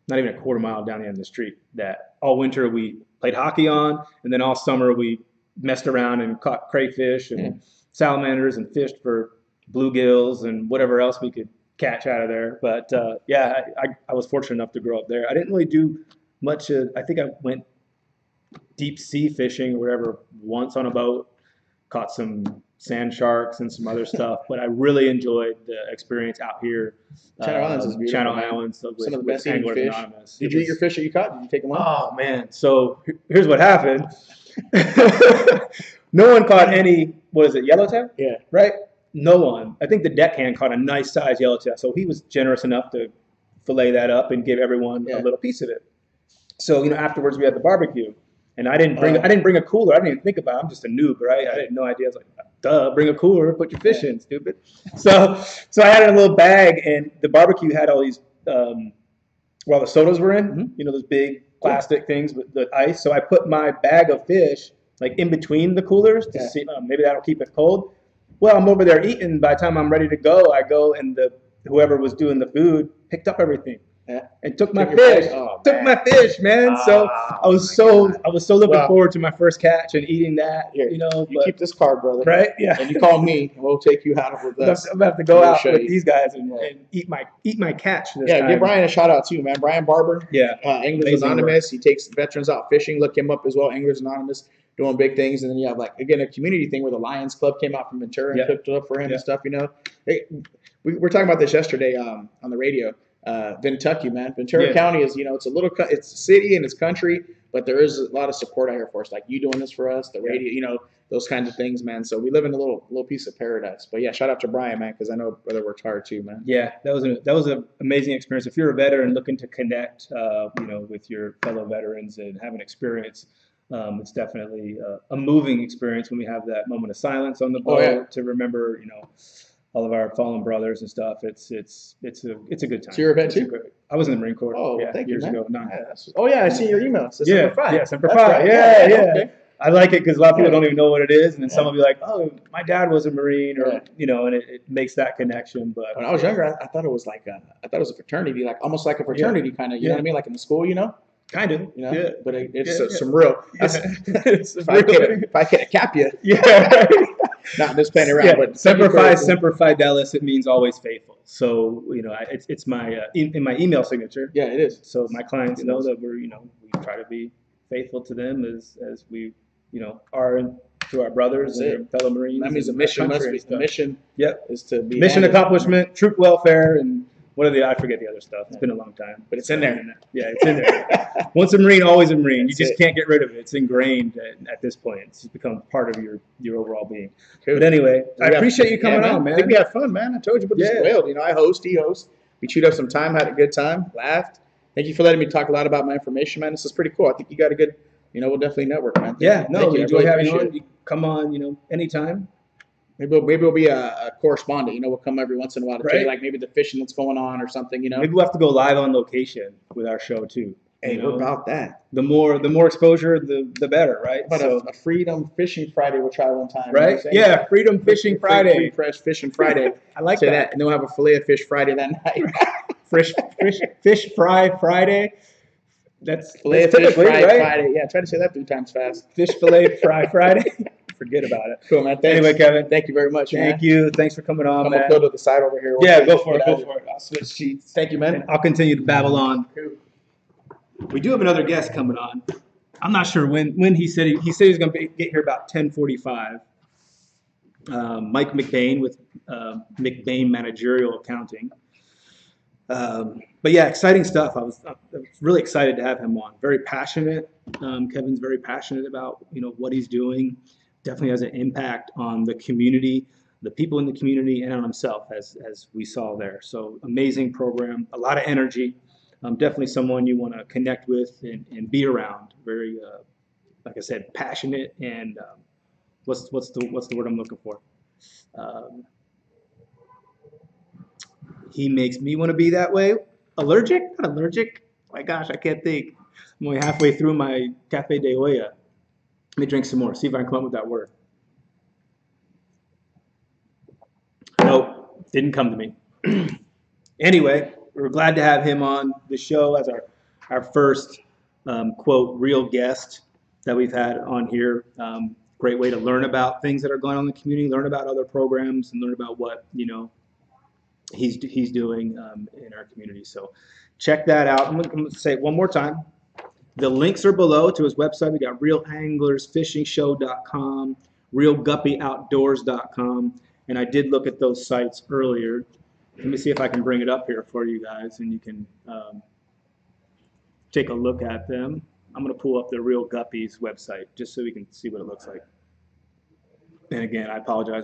not even a quarter mile down the end of the street, that all winter we played hockey on, and then all summer we messed around and caught crayfish and salamanders and fished for bluegills and whatever else we could catch out of there. But I was fortunate enough to grow up there. I didn't really do much. I think I went deep sea fishing or whatever once on a boat, caught some sand sharks and some other stuff. But I really enjoyed the experience out here. Channel Islands is beautiful. Channel Islands, some of the best eating fish. Anonymous. Did you eat your fish that you caught? Did you take them on? Oh man! So here's what happened. No one caught any. What is it? Yellowtail? Yeah. Right. No one. I think the deckhand caught a nice size yellowtail, so he was generous enough to fillet that up and give everyone a little piece of it. So afterwards we had the barbecue, and I didn't bring a cooler. I didn't even think about it. I'm just a noob, right? I had no idea. I was like, duh, bring a cooler, put your fish in, stupid. So I had it in a little bag, and the barbecue had all these where all the sodas were in. Those big plastic things with the ice. So I put my bag of fish like in between the coolers to see maybe that'll keep it cold. Well, I'm over there eating. By the time I'm ready to go, I go and whoever was doing the food picked up everything and took my fish. My fish, man. So I was so looking forward to my first catch and eating that. Here, keep this card, brother. Right? Yeah. And you call me, and we'll take you out with us. I'm about to go out with these guys and eat my catch. Give Brian a shout out too, man. Brian Barber. Yeah. Anglers Anonymous. He takes veterans out fishing. Look him up as well. Anglers Anonymous. Doing big things, and then you have a community thing where the Lions Club came out from Ventura and cooked it up for him and stuff. We were talking about this yesterday on the radio. Kentucky, man, Ventura County is it's it's a city and it's country, but there is a lot of support out here for us. Like you doing this for us, the radio, those kinds of things, man. So we live in a little piece of paradise. But shout out to Brian, man, because I know brother worked hard too, man. Yeah, that was an amazing experience. If you're a veteran looking to connect, with your fellow veterans and have an experience. It's definitely a moving experience when we have that moment of silence on the boat to remember, all of our fallen brothers and stuff. It's a good time. So you're a vet too? I was in the Marine Corps. Oh, thank you, years man. ago. I see your email. It's Semper Fi. Yeah, Semper Fi. Right. Yeah. Okay. I like it because a lot of people don't even know what it is, and then some will be like, "Oh, my dad was a Marine," or and it makes that connection. But when I was younger, I thought it was a fraternity, like almost like a fraternity kind of. You know what I mean? Like in the school, Kind of, but it's some real. If I can't cap you, not just playing around. But Semper Fidelis, it means always faithful. So it's my in my email signature. Yeah, it is. So my clients know that we try to be faithful to them as we are to our brothers and fellow Marines. That means the mission must be the mission. Yep, is to be mission accomplishment, troop welfare, and I forget the other stuff. It's been a long time. But it's in there. Yeah, it's in there. Once a Marine, always a Marine. That's you just it. can't get rid of it. It's ingrained at this point. It's just become part of your overall being. Cool. But anyway, I appreciate you coming on, man. I think we had fun, man. I told you, but just wailed. You know, I host, he hosts. We chewed up some time, had a good time, laughed. Thank you for letting me talk a lot about my information, man. This is pretty cool. I think you got a good, we'll definitely network, man. We enjoy having you on. You come on, anytime. Maybe we'll be a correspondent. We'll come every once in a while to tell you, Right. like, maybe the fishing that's going on or something. Maybe we'll have to go live on location with our show too. Hey, we're about that. The more exposure, the better, right? But a Freedom Fishing Friday we'll try one time. Right? Yeah, Freedom Fishing Friday. Free fresh fishing Friday. I like Say that. that. And then we'll have a fillet of fish Friday that night. Fish fry Friday. That's Fillet of fish typically, fry right? Friday. Yeah, try to say that 3 times fast. Fish fillet fry Friday. Forget about it. Cool, man. Thanks. Anyway, Kevin. Thank you very much, man. Thank you. Thanks for coming on, I'm man. going to go to the side over here. Yeah, go for it. I'll switch sheets. Thank you, man. And I'll continue to babble on. Cool. We do have another guest coming on. I'm not sure when he said he said he's going to get here about 10:45. Mike McBain with McBain Managerial Accounting. But yeah, exciting stuff. I was really excited to have him on. Very passionate. Kevin's very passionate about what he's doing. Definitely has an impact on the community, the people in the community, and on himself, as we saw there. So amazing program, a lot of energy. Definitely someone you want to connect with and be around. Very, like I said, passionate and what's the word I'm looking for? He makes me want to be that way. Allergic? Not allergic. My gosh, I can't think. I'm only halfway through my Cafe de Olla. Let me drink some more. See if I can come up with that word. Nope, didn't come to me. Anyway, we're glad to have him on the show as our first, quote, real guest that we've had on here. Great way to learn about things that are going on in the community, learn about other programs, and learn about what, he's doing in our community. So check that out. I'm going to say it one more time. The links are below to his website. We got realanglersfishingshow.com, realguppyoutdoors.com, and I did look at those sites earlier. Let me see if I can bring it up here for you guys, and you can take a look at them. I'm going to pull up the Real Guppy's website just so we can see what it looks like. And again, I apologize.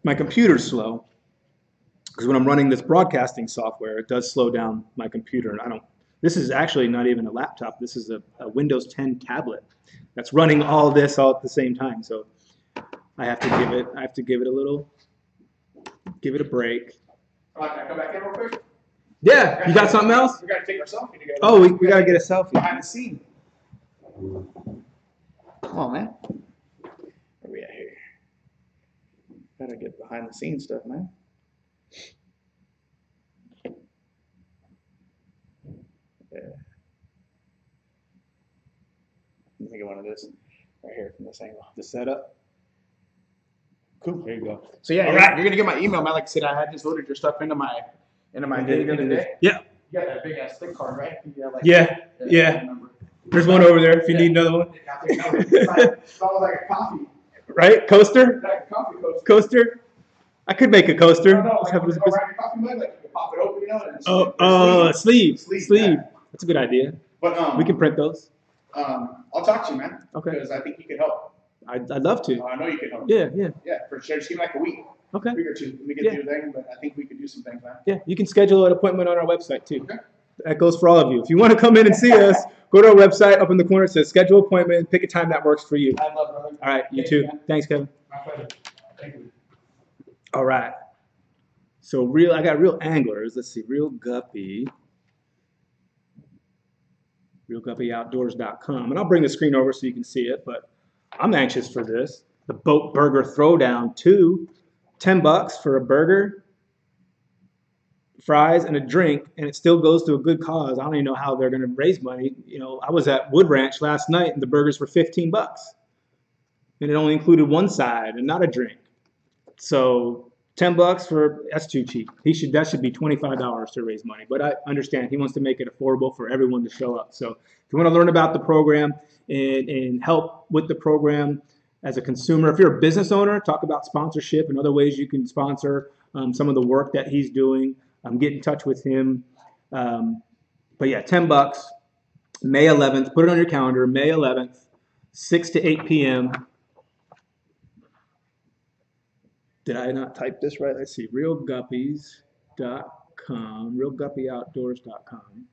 My computer's slow because when I'm running this broadcasting software, it does slow down my computer, and this is actually not even a laptop. This is a Windows 10 tablet that's running all this all at the same time. So I have to give it a break. Can I come back in real quick? Yeah, you got something else? We got to take our selfie together. Oh, we got to get a selfie. Behind the scene. Come on, man. Where we at here? Gotta get behind the scenes stuff, man. Yeah. Let me get one of this right here from this angle. The setup. Cool. There you go. So yeah, All you're right. gonna get my email, man. Like I said, I had just loaded your stuff into my thing the other day. Yeah. You got that big ass stick card, right? Yeah. There's one over there if you need another one. It's almost like a coffee. Right? Coaster? Like a coffee coaster. Coaster? I could make a coaster. No, like when you go around your coffee mug, like you can pop it open, and it's sleeve. Yeah. That's a good idea. But We can print those. I'll talk to you, man. Okay. Because I think you could help. I'd love to. I know you can help. Yeah. Yeah, for sure. Just give me like a week Okay. or two. Let me get Yeah. through the thing, but I think we could do some things, man. Yeah, you can schedule an appointment on our website too. Okay. That goes for all of you. If you want to come in and see us, go to our website. Up in the corner it says schedule appointment. Pick a time that works for you. I love it, brother. All right, you Thank too. man. Thanks, Kevin. My pleasure. Thank you. All right. So I got Real Anglers. Let's see, Real Guppy. realguppyoutdoors.com. And I'll bring the screen over so you can see it, but I'm anxious for this. The Boat Burger Throwdown 2, $10 for a burger, fries, and a drink, and it still goes to a good cause. I don't even know how they're going to raise money. I was at Wood Ranch last night, and the burgers were $15, and it only included one side and not a drink. So $10 that's too cheap. That should be $25 to raise money. But I understand he wants to make it affordable for everyone to show up. So if you want to learn about the program and help with the program as a consumer, if you're a business owner, talk about sponsorship and other ways you can sponsor some of the work that he's doing. get in touch with him. But yeah, $10, May 11th. Put it on your calendar, May 11th, 6 to 8 p.m. Did I not type this right? Let's see, realguppies.com, realguppyoutdoors.com.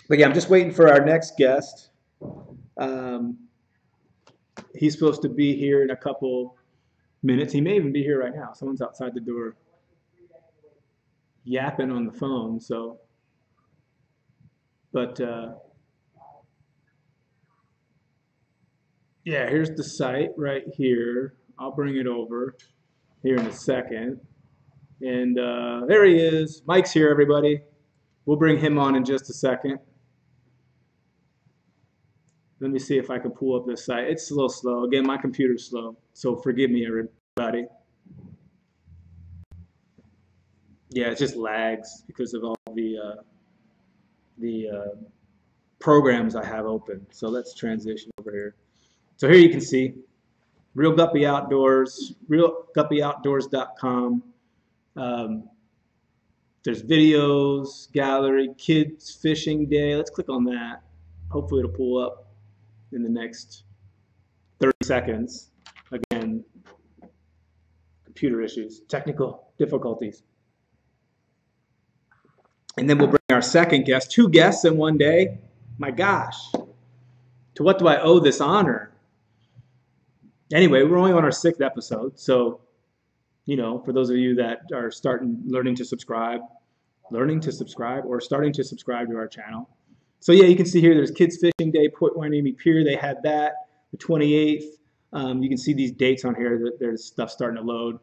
But yeah, I'm just waiting for our next guest. He's supposed to be here in a couple minutes. He may even be here right now. Someone's outside the door yapping on the phone. So, but yeah, here's the site right here. I'll bring it over here in a second. And there he is. Mike's here, everybody. We'll bring him on in just a second. Let me see if I can pull up this site. It's a little slow. Again, my computer's slow, so forgive me, everybody. Yeah, it just lags because of all the programs I have open. So let's transition over here. So here you can see Real Guppy Outdoors, realguppyoutdoors.com. There's videos, gallery, kids fishing day. Let's click on that. Hopefully it'll pull up in the next 30 seconds. Again, computer issues, technical difficulties. And then we'll bring our second guest, 2 guests in one day. My gosh, to what do I owe this honor? Anyway, we're only on our 6th episode, so, you know, for those of you that are learning to subscribe, or starting to subscribe to our channel. So yeah, you can see here there's Kids Fishing Day, Port Hueneme Pier. They had that, the 28th. You can see these dates on here. There's stuff starting to load.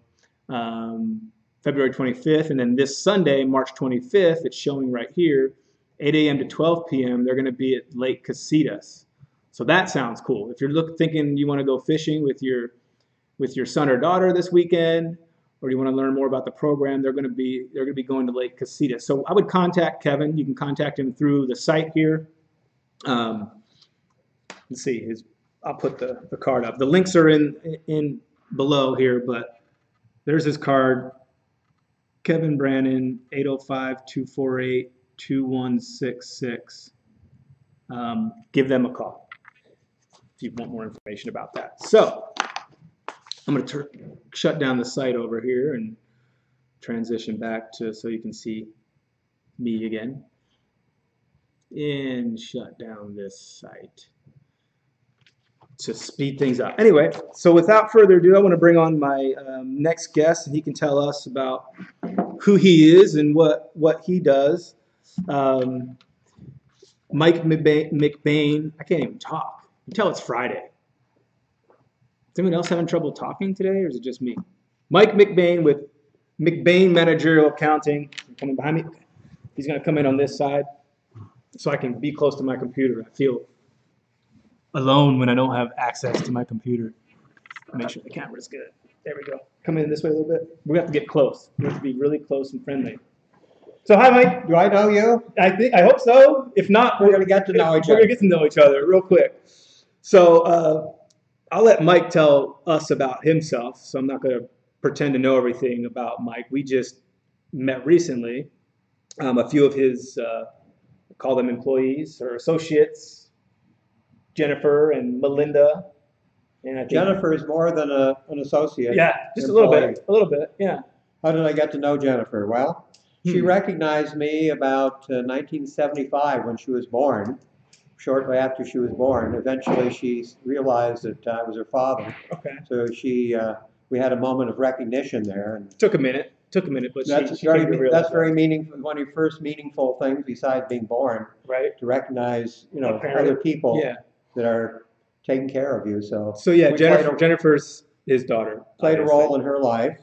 February 25th, and then this Sunday, March 25th, it's showing right here, 8 a.m. to 12 p.m. They're going to be at Lake Casitas. So that sounds cool. If you're thinking you want to go fishing with your son or daughter this weekend, or you want to learn more about the program, they're going to be going to Lake Casitas. So I would contact Kevin. You can contact him through the site here. Let's see, I'll put the card up. The links are in below here, but there's his card. Kevin Brannon, 805-248-2166. Give them a call if you want more information about that. So I'm going to shut down the site over here and transition back so you can see me again. And shut down this site to speed things up. Anyway, so without further ado, I want to bring on my next guest, and he can tell us about who he is and what he does. Mike McBain. I can't even talk. You can tell it's Friday. Is anyone else having trouble talking today, or is it just me? Mike McBain with McBain Managerial Accounting. Coming behind me. He's going to come in on this side so I can be close to my computer. I feel alone when I don't have access to my computer. Make sure the camera's good. There we go. Come in this way a little bit. We have to get close. We have to be really close and friendly. So hi, Mike. Do I know you? I hope so. If not, we're going to get to know each other. We're going to get to know each other real quick. So I'll let Mike tell us about himself. So I'm not going to pretend to know everything about Mike. We just met recently. A few of his, call them employees or associates, Jennifer and Melinda. And I think Jennifer is more than an associate. Yeah, just employee. A little bit, yeah. How did I get to know Jennifer? Well, she recognized me about 1975 when she was born. Shortly after she was born, eventually she realized that I was her father. Okay. So we had a moment of recognition there. And Took a minute, but that's she came to realize that's very meaningful. One of your first meaningful things besides being born, right? To recognize other people that are taking care of you. So yeah, Jennifer's his daughter. Played a role in her life,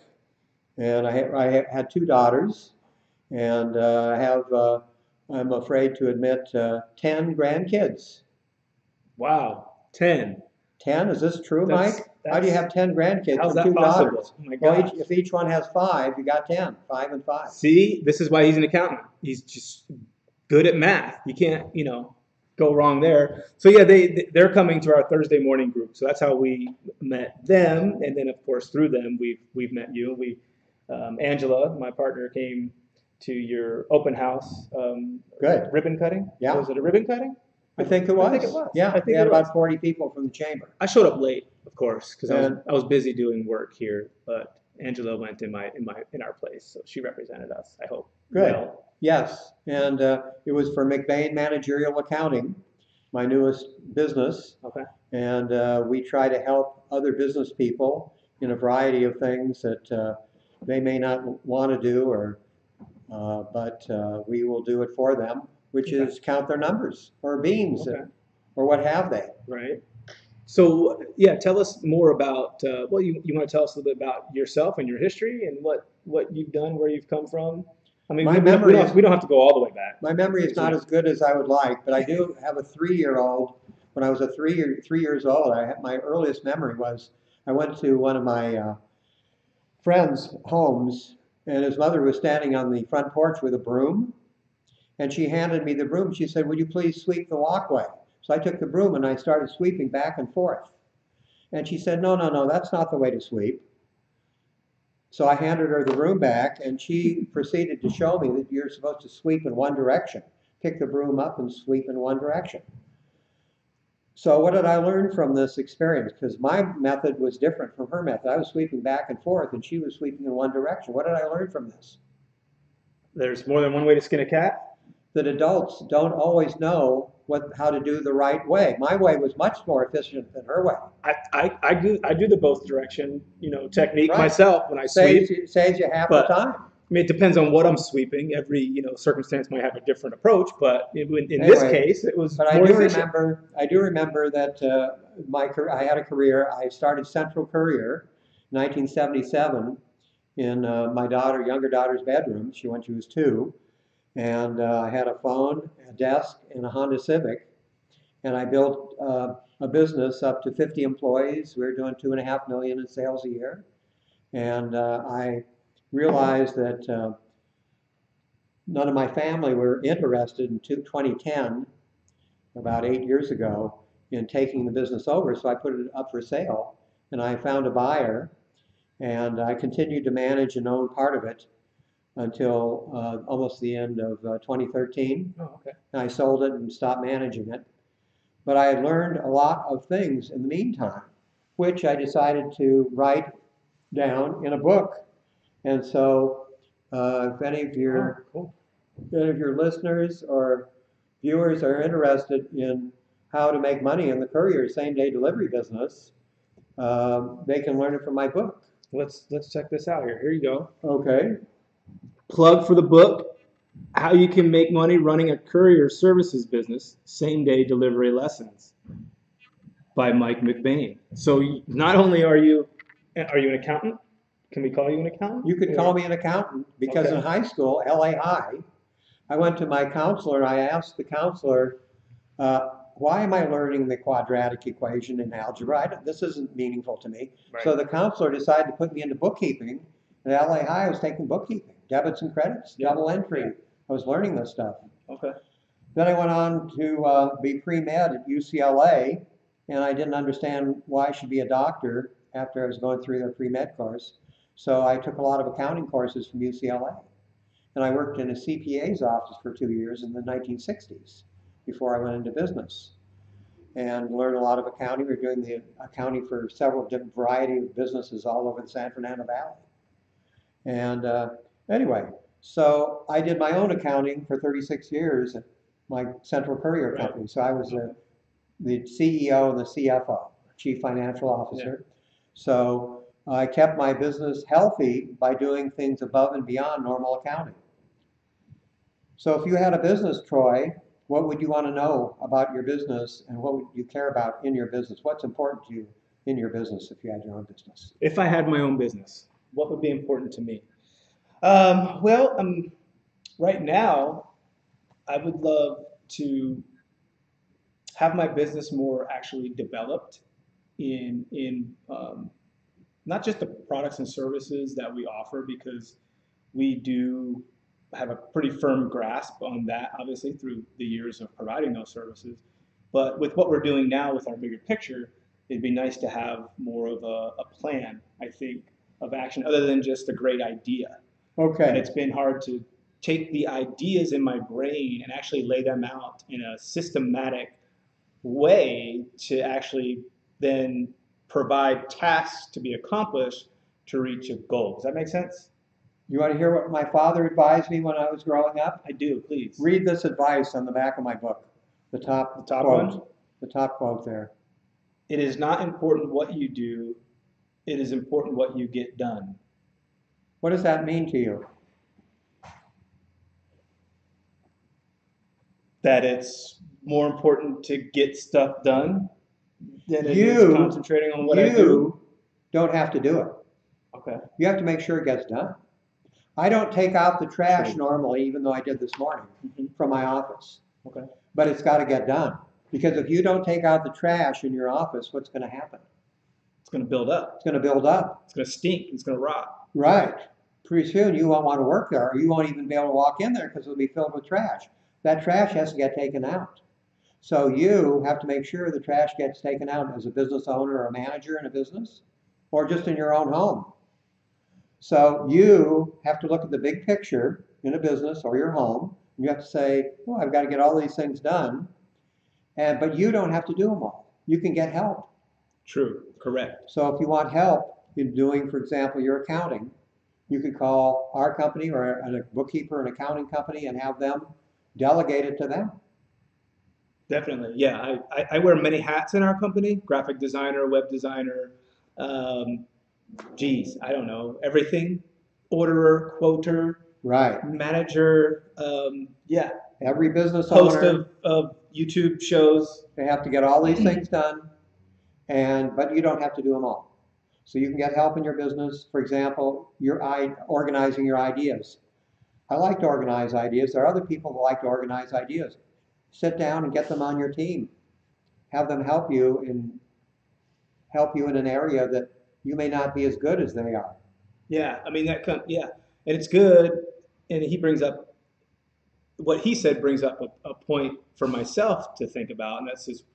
and I had 2 daughters, and I have. I'm afraid to admit 10 grandkids. Wow, 10. 10? Is this true, Mike? How do you have 10 grandkids how's from 2 that possible? daughters? Oh my gosh. Well, if each one has 5, you got 10. 5 and 5. See, this is why he's an accountant. He's just good at math. You can't, go wrong there. So yeah, they're coming to our Thursday morning group. So that's how we met them, and then of course through them we've met you. Angela, my partner, came to your open house. Good. Ribbon cutting. Yeah. Was it a ribbon cutting? I think it was. I think it was. Yeah, I think we had it was. about 40 people from the chamber. I showed up late, of course, because And- I was busy doing work here. But Angela went in our place, so she represented us. I hope. Good. Well. Yes, and it was for McBain Managerial Accounting, my newest business. Okay. And we try to help other business people in a variety of things that they may not want to do, but we will do it for them, which Okay. is count their numbers or beans Okay. or what have they. Right. So yeah, tell us more about you want to tell us a little bit about yourself and your history and what you've done, where you've come from. I mean, My we memory don't, is- we don't have to go all the way back. My memory is not as good as I would like, but I do have a 3-year-old. When I was 3 years old, my earliest memory was I went to one of my friends' homes, and his mother was standing on the front porch with a broom, and she handed me the broom. She said, "Would you please sweep the walkway?" So I took the broom and I started sweeping back and forth. And she said, "No, no, no, that's not the way to sweep." So I handed her the broom back, and she proceeded to show me that you're supposed to sweep in one direction. Pick the broom up and sweep in one direction. So what did I learn from this experience? Because my method was different from her method. I was sweeping back and forth, and she was sweeping in one direction. What did I learn from this? There's more than one way to skin a cat. That adults don't always know how to do the right way. My way was much more efficient than her way. I do the both direction technique Right. myself when I sweep. Saves you half the But- time. I mean, it depends on what I'm sweeping. Every circumstance might have a different approach, but in this Anyway, case, it was But more efficient. I do remember that I had a career. I started Central Courier in 1977 in my younger daughter's bedroom. She was 2. And I had a phone, a desk, and a Honda Civic. And I built a business up to 50 employees. We were doing $2.5 million in sales a year. And I realized that none of my family were interested in 2010, about 8 years ago, in taking the business over. So I put it up for sale, and I found a buyer. And I continued to manage and own part of it until almost the end of 2013. Oh, okay. And I sold it and stopped managing it. But I had learned a lot of things in the meantime, which I decided to write down in a book. And so if any of your listeners or viewers are interested in how to make money in the courier same-day delivery business, they can learn it from my book. Let's check this out here. Here you go. Okay. Plug for the book, How You Can Make Money Running a Courier Services Business, Same-Day Delivery Lessons by Mike McBain. So not only are you an accountant? Can we call you an accountant? You could call me an accountant because Okay. in high school, LA High, I went to my counselor and I asked the counselor, why am I learning the quadratic equation in algebra? This isn't meaningful to me. Right. So the counselor decided to put me into bookkeeping. At LA High, I was taking bookkeeping, debits and credits, Yeah. double entry. I was learning this stuff. Okay. Then I went on to be pre-med at UCLA, and I didn't understand why I should be a doctor after I was going through their pre-med course. So I took a lot of accounting courses from UCLA. And I worked in a CPA's office for 2 years in the 1960s before I went into business. And learned a lot of accounting. We were doing the accounting for several different variety of businesses all over the San Fernando Valley. And anyway, so I did my own accounting for 36 years at my Central Courier company. So I was the CEO and the CFO, Chief Financial Officer. Yeah. So I kept my business healthy by doing things above and beyond normal accounting. So if you had a business, Troy, what would you want to know about your business, and what would you care about in your business? What's important to you in your business if you had your own business? If I had my own business, what would be important to me? Right now, I would love to have my business more actually developed in not just the products and services that we offer, because we do have a pretty firm grasp on that, obviously, through the years of providing those services. But with what we're doing now with our bigger picture, it'd be nice to have more of a plan, I think, of action other than just a great idea. And Okay. it's been hard to take the ideas in my brain and actually lay them out in a systematic way to actually then provide tasks to be accomplished to reach a goal. Does that make sense? You want to hear what my father advised me when I was growing up? I do, please. Read this advice on the back of my book. The top The top quote. one? The top quote there. It is not important what you do, it is important what you get done. What does that mean to you? That it's more important to get stuff done than it is You- concentrating on what I do. You don't have to do it. Okay. You have to make sure it gets done. I don't take out the trash True. normally, even though I did this morning from my office. Okay. But it's got to get done. Because if you don't take out the trash in your office, what's going to happen? It's going to build up. It's going to build up. It's going to stink. It's going to rot. Right. Pretty soon you won't want to work there, or you won't even be able to walk in there because it'll be filled with trash. That trash has to get taken out. So you have to make sure the trash gets taken out as a business owner or a manager in a business, or just in your own home. So you have to look at the big picture in a business or your home. You have to say, oh, I've got to get all these things done. But you don't have to do them all. You can get help. True. Correct. So if you want help in doing, for example, your accounting, you could call our company or a bookkeeper, an accounting company, and have them delegate it to them. Definitely. Yeah. I wear many hats in our company: graphic designer, web designer, I don't know, everything. Orderer, quoter, Right. manager, yeah, Every business host owner, of YouTube shows. they have to get all these things done, but you don't have to do them all. So you can get help in your business. For example, you're organizing your ideas. I like to organize ideas. There are other people that like to organize ideas. Sit down and get them on your team. Have them help you in an area that you may not be as good as they are. Yeah, I mean yeah, and it's good. And he brings up what he said brings up a point for myself to think about, and that's just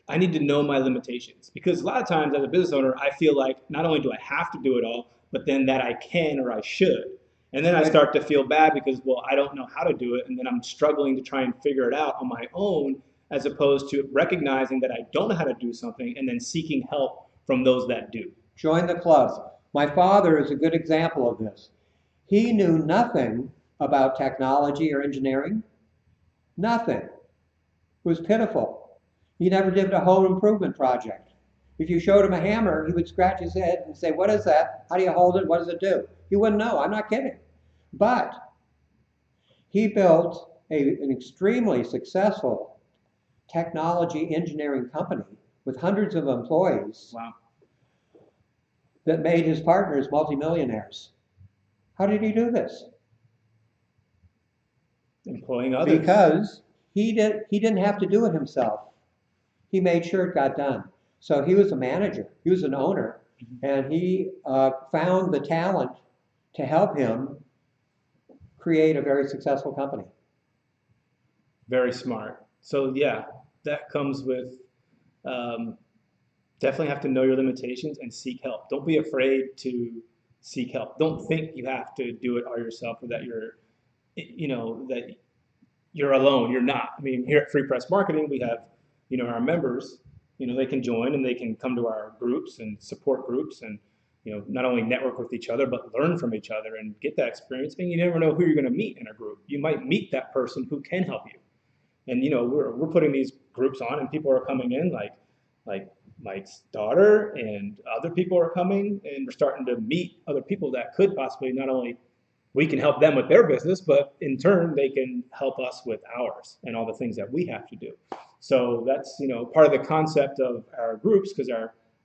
I need to know my limitations because a lot of times as a business owner, I feel like not only do I have to do it all, but then that I can or I should. And then I start to feel bad because, well, I don't know how to do it. And then I'm struggling to try and figure it out on my own, as opposed to recognizing that I don't know how to do something and then seeking help from those that do. Join the club. My father is a good example of this. He knew nothing about technology or engineering. Nothing. It was pitiful. He never did a home improvement project. If you showed him a hammer, he would scratch his head and say, what is that? How do you hold it? What does it do? He wouldn't know. I'm not kidding. But he built an extremely successful technology engineering company with hundreds of employees. Wow. That made his partners multimillionaires. How did he do this? Employing others. Because he didn't have to do it himself. He made sure it got done. So he was a manager. He was an owner. And he found the talent to help him create a very successful company. Very smart. So yeah, that comes with definitely have to know your limitations and seek help. Don't be afraid to seek help. Don't think you have to do it all yourself or that that you're alone. You're not. I mean, here at Free Press Marketing, we have, our members, they can join and they can come to our groups and support groups and, not only network with each other, but learn from each other and get that experience. And you never know who you're going to meet in a group. You might meet that person who can help you. And, we're putting these groups on and people are coming in like Mike's daughter and other people are coming and we're starting to meet other people that could possibly not only we can help them with their business, but in turn they can help us with ours and all the things that we have to do. So that's, part of the concept of our groups because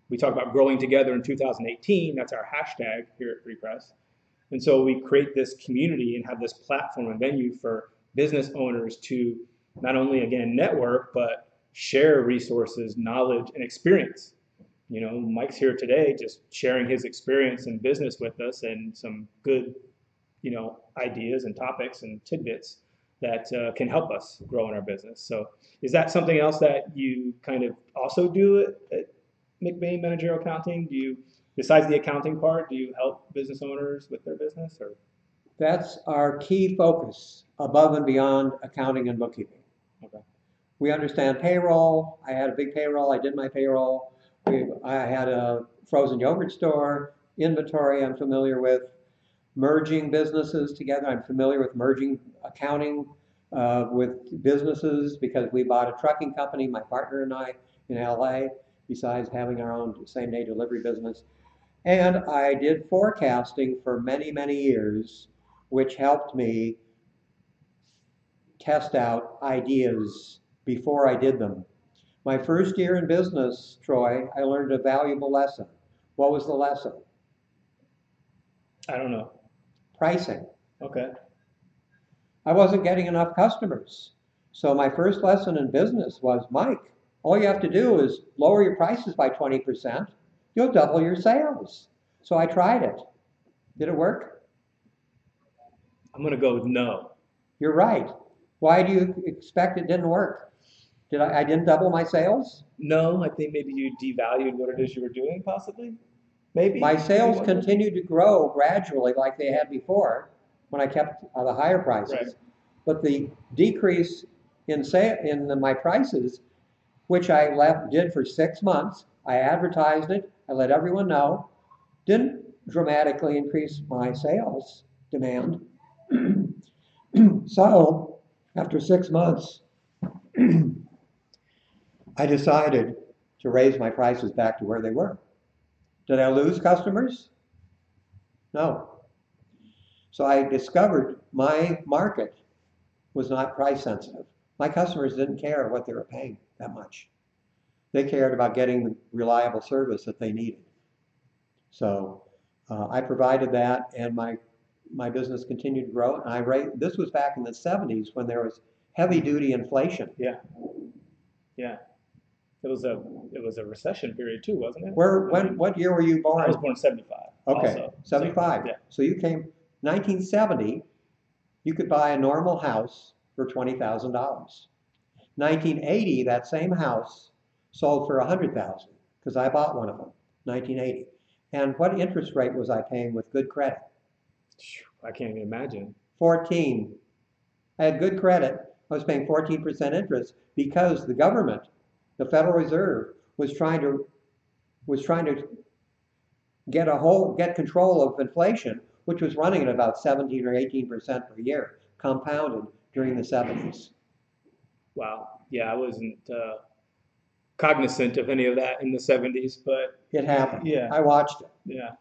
we talk about growing together in 2018. That's our hashtag here at Free Press. And so we create this community and have this platform and venue for business owners to not only, again, network, but share resources, knowledge, and experience. Mike's here today just sharing his experience in business with us and some good, ideas and topics and tidbits that can help us grow in our business. So is that something else that you kind of also do at McBain Managerial Accounting? Do you, besides the accounting part, do you help business owners with their business? Or That's our key focus, above and beyond accounting and bookkeeping. okay. We understand payroll. I had a big payroll. I did my payroll. I had a frozen yogurt store. Inventory I'm familiar with. Merging businesses together. I'm familiar with merging accounting with businesses because we bought a trucking company, my partner and I, in LA, besides having our own same-day delivery business. And I did forecasting for many, many years, which helped me test out ideas before I did them. My first year in business, Troy, I learned a valuable lesson. What was the lesson? I don't know. Pricing. Okay. I wasn't getting enough customers. So my first lesson in business was, Mike, all you have to do is lower your prices by 20%. You'll double your sales. So I tried it. Did it work? I'm going to go with no. You're right. Why do you expect it didn't work? I didn't double my sales? No, I think maybe you devalued what it is you were doing, possibly. Maybe. My sales continued to grow gradually like they had before when I kept the higher prices. Right. But the decrease in my prices, which I did for 6 months, I advertised it, I let everyone know, didn't dramatically increase my sales demand. So after 6 months, I decided to raise my prices back to where they were. Did I lose customers? No. So I discovered my market was not price sensitive. My customers didn't care what they were paying that much. They cared about getting the reliable service that they needed. So I provided that, and my business continued to grow. And this was back in the 70s when there was heavy duty inflation. Yeah. Yeah. It was a recession period too, wasn't it? What year were you born? I was born in 75. Okay, also. 75. So, yeah. So you came 1970. You could buy a normal house for $20,000. 1980, that same house sold for $100,000 because I bought one of them. 1980. And what interest rate was I paying with good credit? I can't even imagine. 14. I had good credit. I was paying 14% interest because the government, the Federal Reserve, was trying to get control of inflation, which was running at about 17 or 18% per year, compounded during the 70s. Wow. Yeah, I wasn't cognizant of any of that in the 70s, but it happened. Yeah. I watched it. Yeah.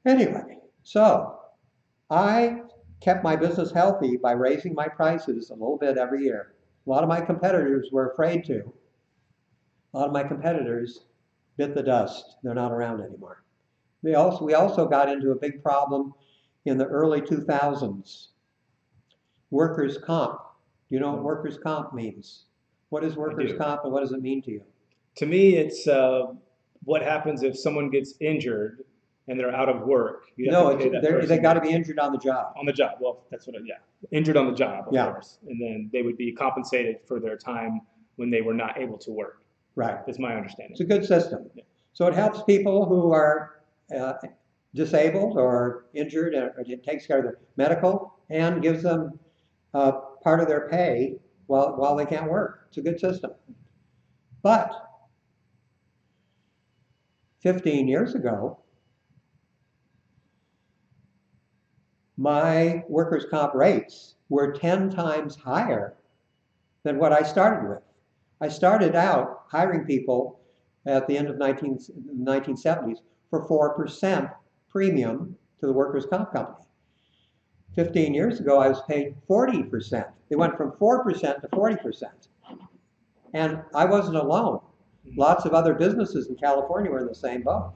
Anyway, so I kept my business healthy by raising my prices a little bit every year. A lot of my competitors were afraid to. A lot of my competitors bit the dust. They're not around anymore. We also got into a big problem in the early 2000s. Workers' comp. Do you know what workers' comp means? What is workers' comp and what does it mean to you? To me, it's what happens if someone gets injured and they're out of work. They got to be injured on the job. On the job. Well, that's what injured on the job, of Yeah. course. And then they would be compensated for their time when they were not able to work. Right. That's my understanding. It's a good system. Yeah. So it helps people who are disabled or injured, or it takes care of their medical and gives them part of their pay while they can't work. It's a good system. But 15 years ago, my workers' comp rates were 10 times higher than what I started with. I started out hiring people at the end of the 1970s for 4% premium to the workers' comp company. 15 years ago, I was paid 40%. They went from 4% to 40%. And I wasn't alone. Lots of other businesses in California were in the same boat.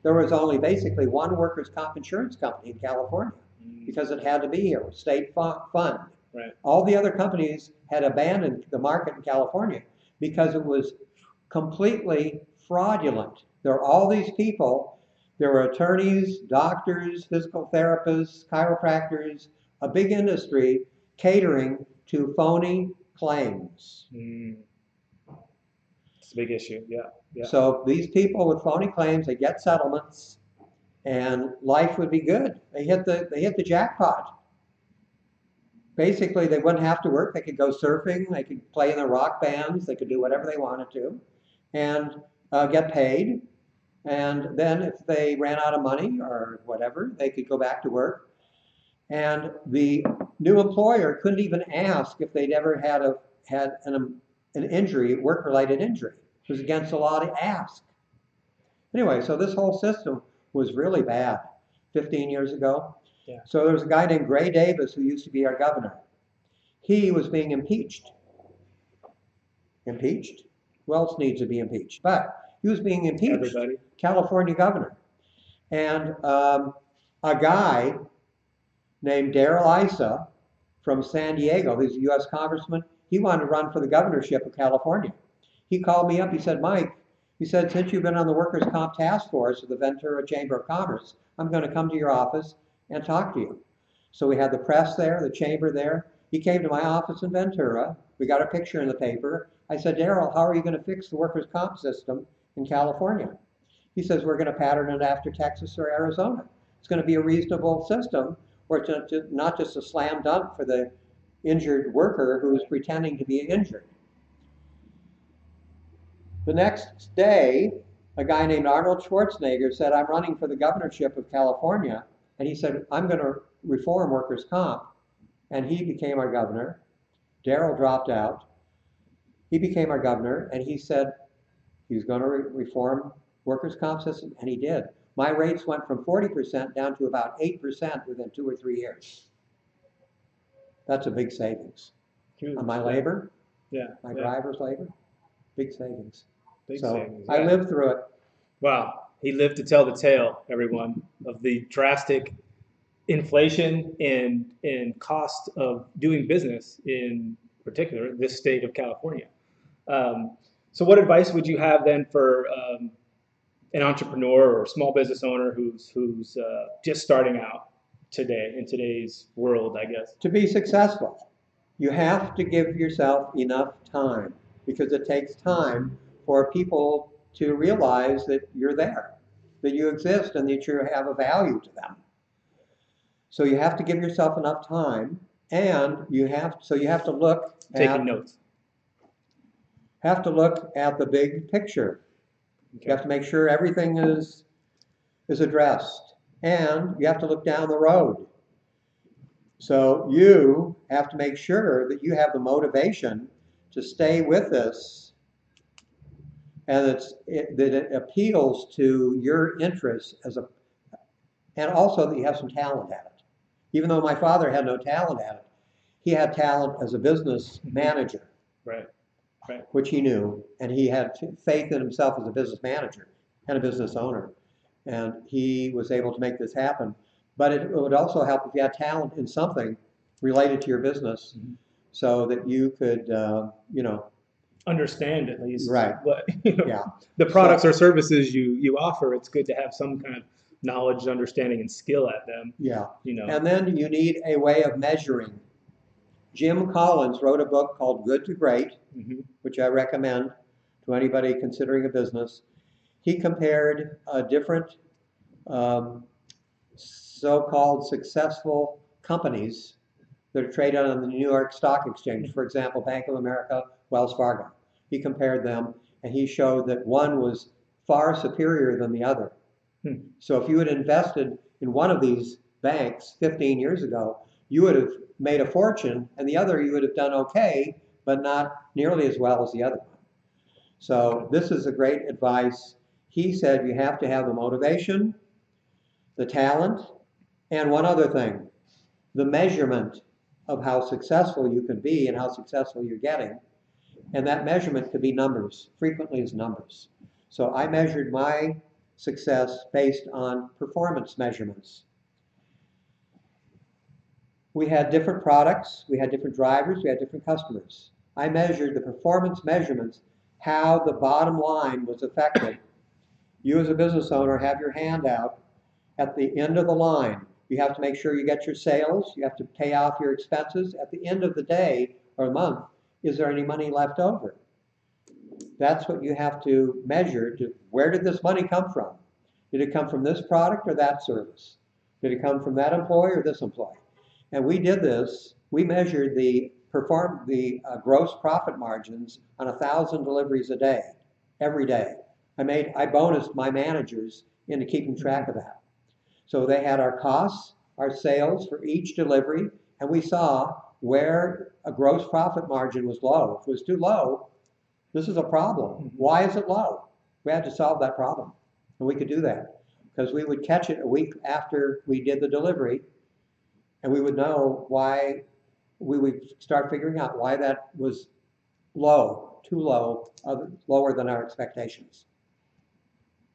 There was only basically one workers' comp insurance company in California because it had to be here, state fund. Right. All the other companies had abandoned the market in California because it was completely fraudulent. There are all these people There were attorneys, doctors, physical therapists, chiropractors, a big industry catering to phony claims. It's a big issue. Yeah. Yeah. So these people with phony claims, they get settlements, and life would be good. They hit the jackpot. Basically, they wouldn't have to work. They could go surfing. They could play in the rock bands. They could do whatever they wanted to, and get paid. And then if they ran out of money or whatever, they could go back to work. And the new employer couldn't even ask if they'd ever had an injury, work-related injury. It was against the law to ask. Anyway, so this whole system was really bad 15 years ago. Yeah. So there was a guy named Gray Davis who used to be our governor. He was being impeached. Impeached? Who else needs to be impeached? But he was being impeached. Everybody. California governor. And a guy named Darrell Issa from San Diego, who's a U.S. congressman, he wanted to run for the governorship of California. He called me up. He said, Mike, he said, since you've been on the Workers' Comp Task Force of the Ventura Chamber of Commerce, I'm going to come to your office and talk to you. So we had the press there, the chamber there. He came to my office in Ventura. We got a picture in the paper. I said, Darrell, how are you going to fix the workers' comp system in California? He says, we're going to pattern it after Texas or Arizona. It's going to be a reasonable system where it's not just a slam dunk for the injured worker who's pretending to be injured. The next day, a guy named Arnold Schwarzenegger said, I'm running for the governorship of California. And he said, I'm going to reform workers' comp. And he became our governor. Darrell dropped out. He became our governor, and he said he was going to reform workers' comp system, and he did. My rates went from 40% down to about 8% within 2 or 3 years. That's a big savings. On my labor, my driver's labor, big savings. Big so savings, I lived through it. Wow. He lived to tell the tale, everyone, of the drastic inflation and cost of doing business, in particular, this state of California. So what advice would you have then for an entrepreneur or small business owner who's just starting out today, in today's world, I guess? To be successful, you have to give yourself enough time, because it takes time for people to realize that you're there, that you exist, and that you have a value to them. So you have to give yourself enough time, and you have to look taking notes. Have to look at the big picture. Okay. You have to make sure everything is addressed, and you have to look down the road. So you have to make sure that you have the motivation to stay with this, and that it appeals to your interests and also that you have some talent at it. Even though my father had no talent at it, he had talent as a business manager. Right. Which he knew, and he had faith in himself as a business manager and a business owner, and he was able to make this happen. But it would also help if you had talent in something related to your business, so that you could, understand at least right. what the products or services you offer. It's good to have some kind of knowledge, understanding, and skill at them. Yeah. And then you need a way of measuring. Jim Collins wrote a book called Good to Great, which I recommend to anybody considering a business. He compared different so-called successful companies that are traded on the New York Stock Exchange. For example, Bank of America, Wells Fargo. He compared them, and he showed that one was far superior than the other. So if you had invested in one of these banks 15 years ago, you would have made a fortune, and the other you would have done okay, but not nearly as well as the other one. So this is a great advice. He said you have to have the motivation, the talent, and one other thing, the measurement of how successful you can be and how successful you're getting. And that measurement could be numbers, frequently is numbers. So I measured my success based on performance measurements. We had different products, we had different drivers, we had different customers. I measured the performance measurements, how the bottom line was affected You as a business owner have your hand out at the end of the line. You have to make sure you get your sales. You have to pay off your expenses. At the end of the day or month, is there any money left over? That's what you have to measure. Where did this money come from? Did it come from this product or that service? Did it come from that employee or this employee? And we did this. We measured the gross profit margins on 1,000 deliveries a day, every day. I bonused my managers into keeping track of that. So they had our costs, our sales for each delivery, and we saw where a gross profit margin was low. If it was too low, this is a problem. Why is it low? We had to solve that problem. And we could do that because we would catch it a week after we did the delivery, and we would know why. We would start figuring out why that was low, too low, lower than our expectations.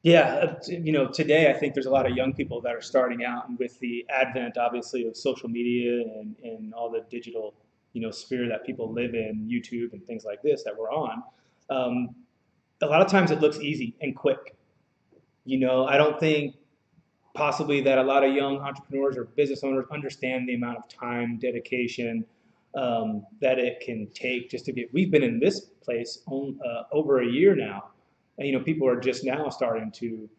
Yeah, today I think there's a lot of young people that are starting out, and with the advent, obviously, of social media and all the digital, sphere that people live in, YouTube and things like this that we're on. A lot of times it looks easy and quick. I don't think possibly that a lot of young entrepreneurs or business owners understand the amount of time, dedication that it can take just to get. We've been in this place over a year now. And, people are just now starting to,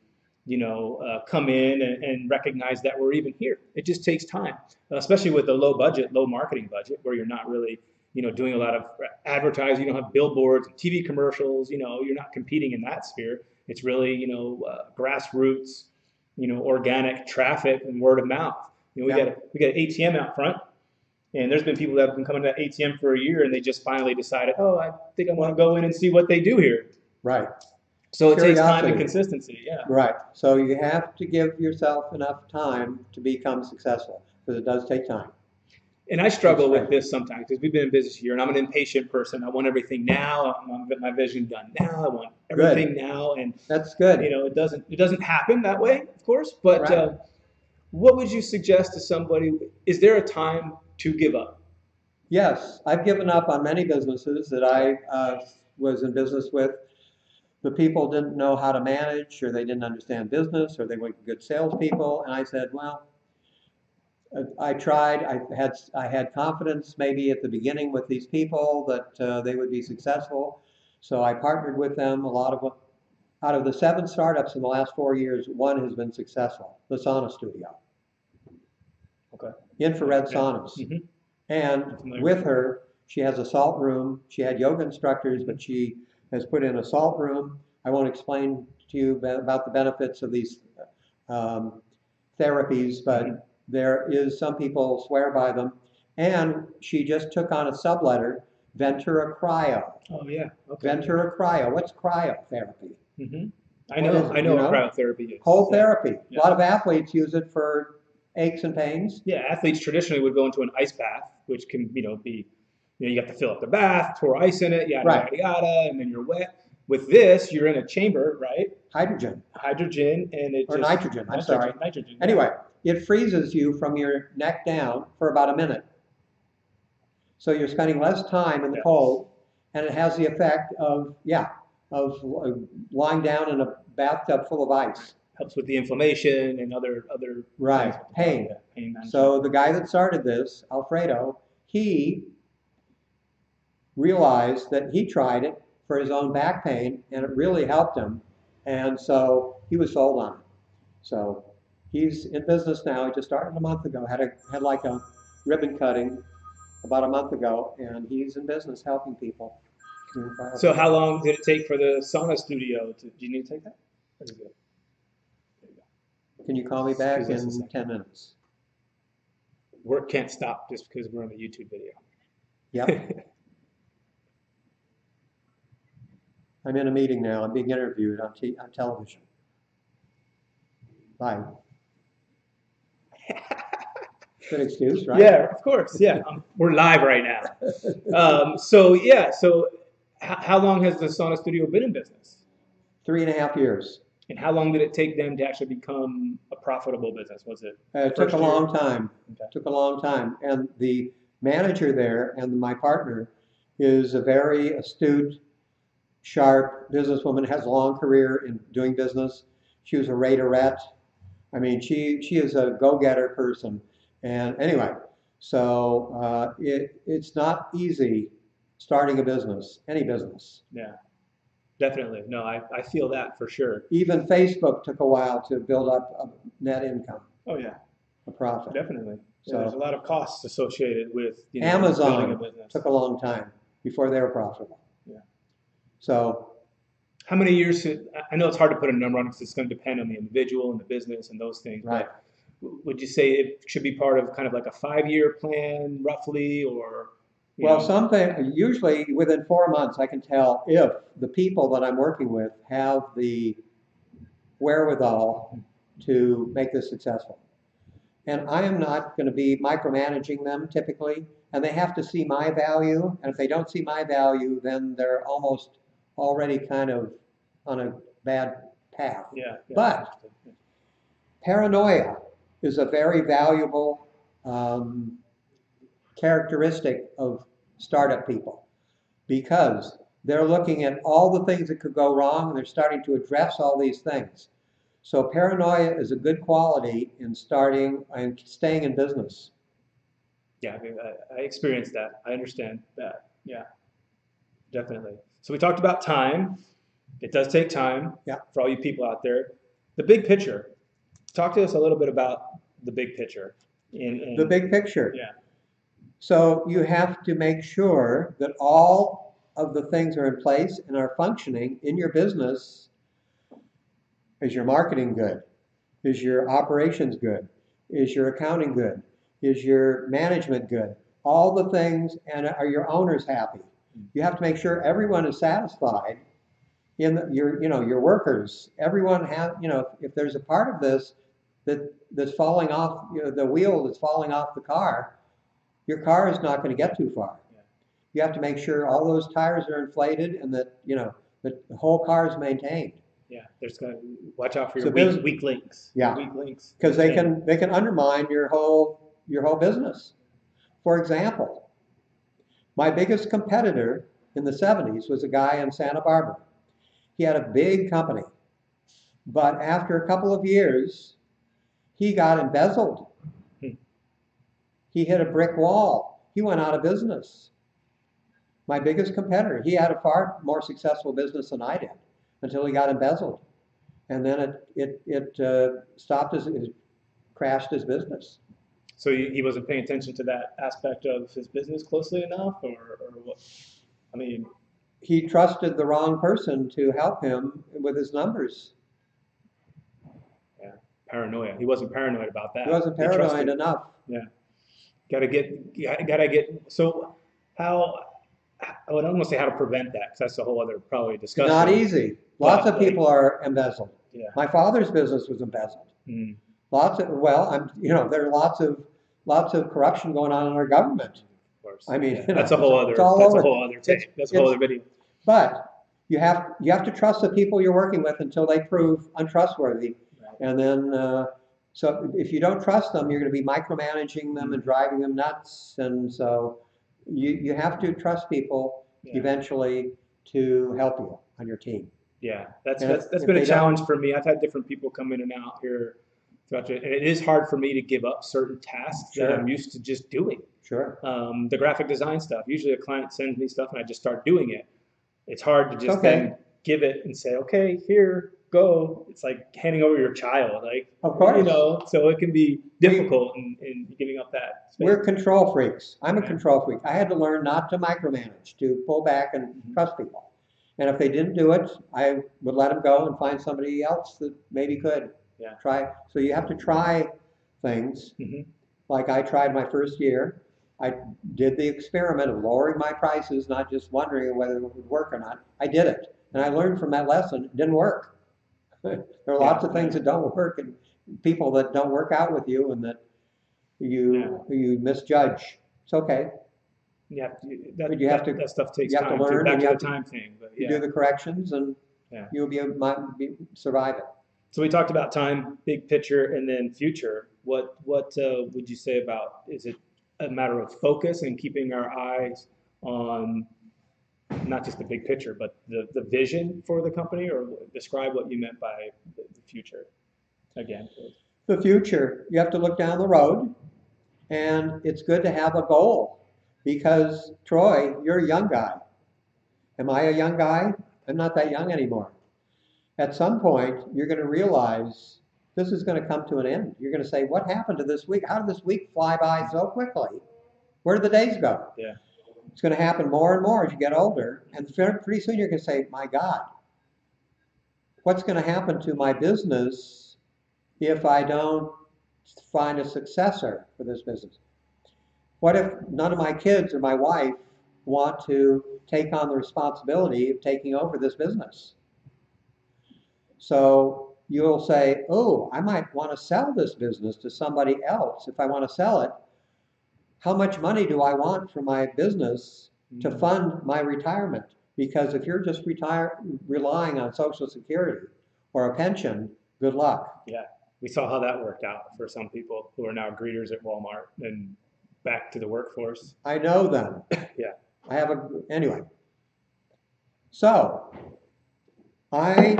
come in and recognize that we're even here. It just takes time, especially with the low marketing budget, where you're not really, doing a lot of advertising. You don't have billboards, TV commercials. You're not competing in that sphere. It's really, grassroots, organic traffic and word of mouth. We got an ATM out front. And there's been people that have been coming to that ATM for a year, and they just finally decided, oh, I think I want to go in and see what they do here. Right. So it takes time and consistency, yeah. Right. So you have to give yourself enough time to become successful, because it does take time. And I struggle with this sometimes, because we've been in business here, and I'm an impatient person. I want everything now. I want my vision done now. I want everything now. And that's good. It doesn't happen that way, of course. But what would you suggest to somebody? Is there a time to give up? Yes, I've given up on many businesses that I was in business with. The people didn't know how to manage, or they didn't understand business, or they weren't good salespeople. And I said, well, I tried. I had confidence maybe at the beginning with these people that they would be successful. So I partnered with them. Out of the 7 startups in the last 4 years, 1 has been successful. The sauna studio. Okay. Infrared saunas. Mm-hmm. And with her, she has a salt room. She had yoga instructors, but she has put in a salt room. I won't explain to you about the benefits of these therapies, but there is, some people swear by them. And she just took on a subletter, Ventura Cryo. Oh, yeah. Okay. Ventura Cryo. What's cryotherapy? Mm-hmm. I know what cryotherapy is. Cold therapy. Yeah. A lot of athletes use it for aches and pains. Yeah, athletes traditionally would go into an ice bath, which can, be, you have to fill up the bath, pour ice in it, yada, yada, and then you're wet. With this, you're in a chamber, right? Hydrogen, and it or nitrogen. I'm sorry. Nitrogen. Anyway, it freezes you from your neck down for about a minute. So you're spending less time in the cold, and it has the effect of lying down in a bathtub full of ice. Helps with the inflammation and other right pain. So the guy that started this, Alfredo, he realized that he tried it for his own back pain, and it really helped him, and so he was sold on it. So he's in business now. He just started a month ago. Had like a ribbon cutting about a month ago, and he's in business helping people. So how long did it take for the sauna studio? Do you need to take that? That's good. Can you call me back in 10 minutes? Work can't stop just because we're on a YouTube video. Yep. I'm in a meeting now. I'm being interviewed on television. Bye. Good excuse, right? Yeah, of course. Yeah, we're live right now. So how long has the sauna studio been in business? 3.5 years. And how long did it take them to actually become a profitable business? Was it? It took a long time. Okay. It took a long time. And the manager there and my partner is a very astute, sharp businesswoman, has a long career in doing business. She was a raiderette. I mean, she is a go-getter person. And anyway, so it's not easy starting a business, any business. Yeah, definitely. No, I feel that for sure. Even Facebook took a while to build up a net income, Oh yeah, a profit. definitely. Yeah, So there's a lot of costs associated with building a Amazon business. took a long time before they were profitable. Yeah. So How many years? I know it's hard to put a number on it because it's going to depend on the individual and the business and those things. right. But would you say it should be part of kind of like a 5-year plan, roughly, or you Well, know? usually within 4 months, I can tell if the people that I'm working with have the wherewithal to make this successful. And I am not going to be micromanaging them typically, and they have to see my value. And if they don't see my value, then they're almost already kind of on a bad path. Yeah. But paranoia is a very valuable characteristic of startup people because they're looking at all the things that could go wrong and they're starting to address all these things. So paranoia is a good quality in starting and staying in business. Yeah, I experienced that. I understand that. Yeah, definitely. So we talked about time. It does take time. Yeah. For all you people out there. The big picture. Talk to us a little bit about the big picture. The big picture. Yeah. So you have to make sure that all of the things are in place and are functioning in your business. Is your marketing good? Is your operations good? Is your accounting good? Is your management good? All the things, and are your owners happy? You have to make sure everyone is satisfied your workers. Everyone has, if there's a part of this that's falling off, the wheel that's falling off the car, your car is not going to get too far. Yeah. You have to make sure all those tires are inflated and that that the whole car is maintained. Yeah, there's going to watch out for your So weak links. Yeah. Weak links. Because they can undermine your whole business. For example, my biggest competitor in the 70s was a guy in Santa Barbara. He had a big company, but after a couple of years, he got embezzled. He hit a brick wall. He went out of business. My biggest competitor, he had a far more successful business than I did until he got embezzled. And then it stopped crashed his business. So he wasn't paying attention to that aspect of his business closely enough, or what? I mean, he trusted the wrong person to help him with his numbers. Yeah, paranoia. He wasn't paranoid about that. He wasn't paranoid enough. Yeah, gotta get. So how? I would almost say how to prevent that, because that's a whole other probably discussion. Not easy. Lots of people are embezzled. Yeah. My father's business was embezzled. Mm. There are lots of corruption going on in our government. Of course. I mean, that's a whole other. That's a whole other tape. That's a whole other video. But you have to trust the people you're working with until they prove untrustworthy, Right. And then so if you don't trust them, you're going to be micromanaging them and driving them nuts. And so you have to trust people eventually to help you on your team. Yeah, that's been a challenge for me. I've had different people come in and out here throughout it, and it is hard for me to give up certain tasks that I'm used to just doing. Sure. The graphic design stuff. Usually a client sends me stuff and I just start doing it. It's hard to just then give it and say, okay, here, go. It's like handing over your child. Like, of course. So it can be difficult in giving up that space. We're control freaks. I'm a control freak. I had to learn not to micromanage, to pull back and trust people. And if they didn't do it, I would let them go and find somebody else that maybe could. Yeah. Try. So you have to try things. Like I tried my first year. I did the experiment of lowering my prices, not just wondering whether it would work or not. I did it. And I learned from that lesson, it didn't work. There are lots of things that don't work and people that don't work out with you and that you misjudge. It's okay. That stuff takes time. You have to learn. Back to the time thing. But you do the corrections and you'll survive it. So we talked about time, big picture, and then future. What would you say about, is it a matter of focus and keeping our eyes on not just the big picture, but the vision for the company, or describe what you meant by the future again, please? The future, you have to look down the road, and it's good to have a goal because, Troy, you're a young guy. Am I a young guy? I'm not that young anymore. At some point, you're going to realize this is going to come to an end. You're going to say, what happened to this week? How did this week fly by so quickly? Where did the days go? Yeah. It's going to happen more and more as you get older. And pretty soon you're going to say, my God, what's going to happen to my business if I don't find a successor for this business? What if none of my kids or my wife want to take on the responsibility of taking over this business? So you'll say, oh, I might want to sell this business to somebody else. If I want to sell it, how much money do I want for my business to fund my retirement? Because if you're just relying on Social Security or a pension, good luck. Yeah, we saw how that worked out for some people who are now greeters at Walmart and back to the workforce. I know them. Yeah. Anyway. So I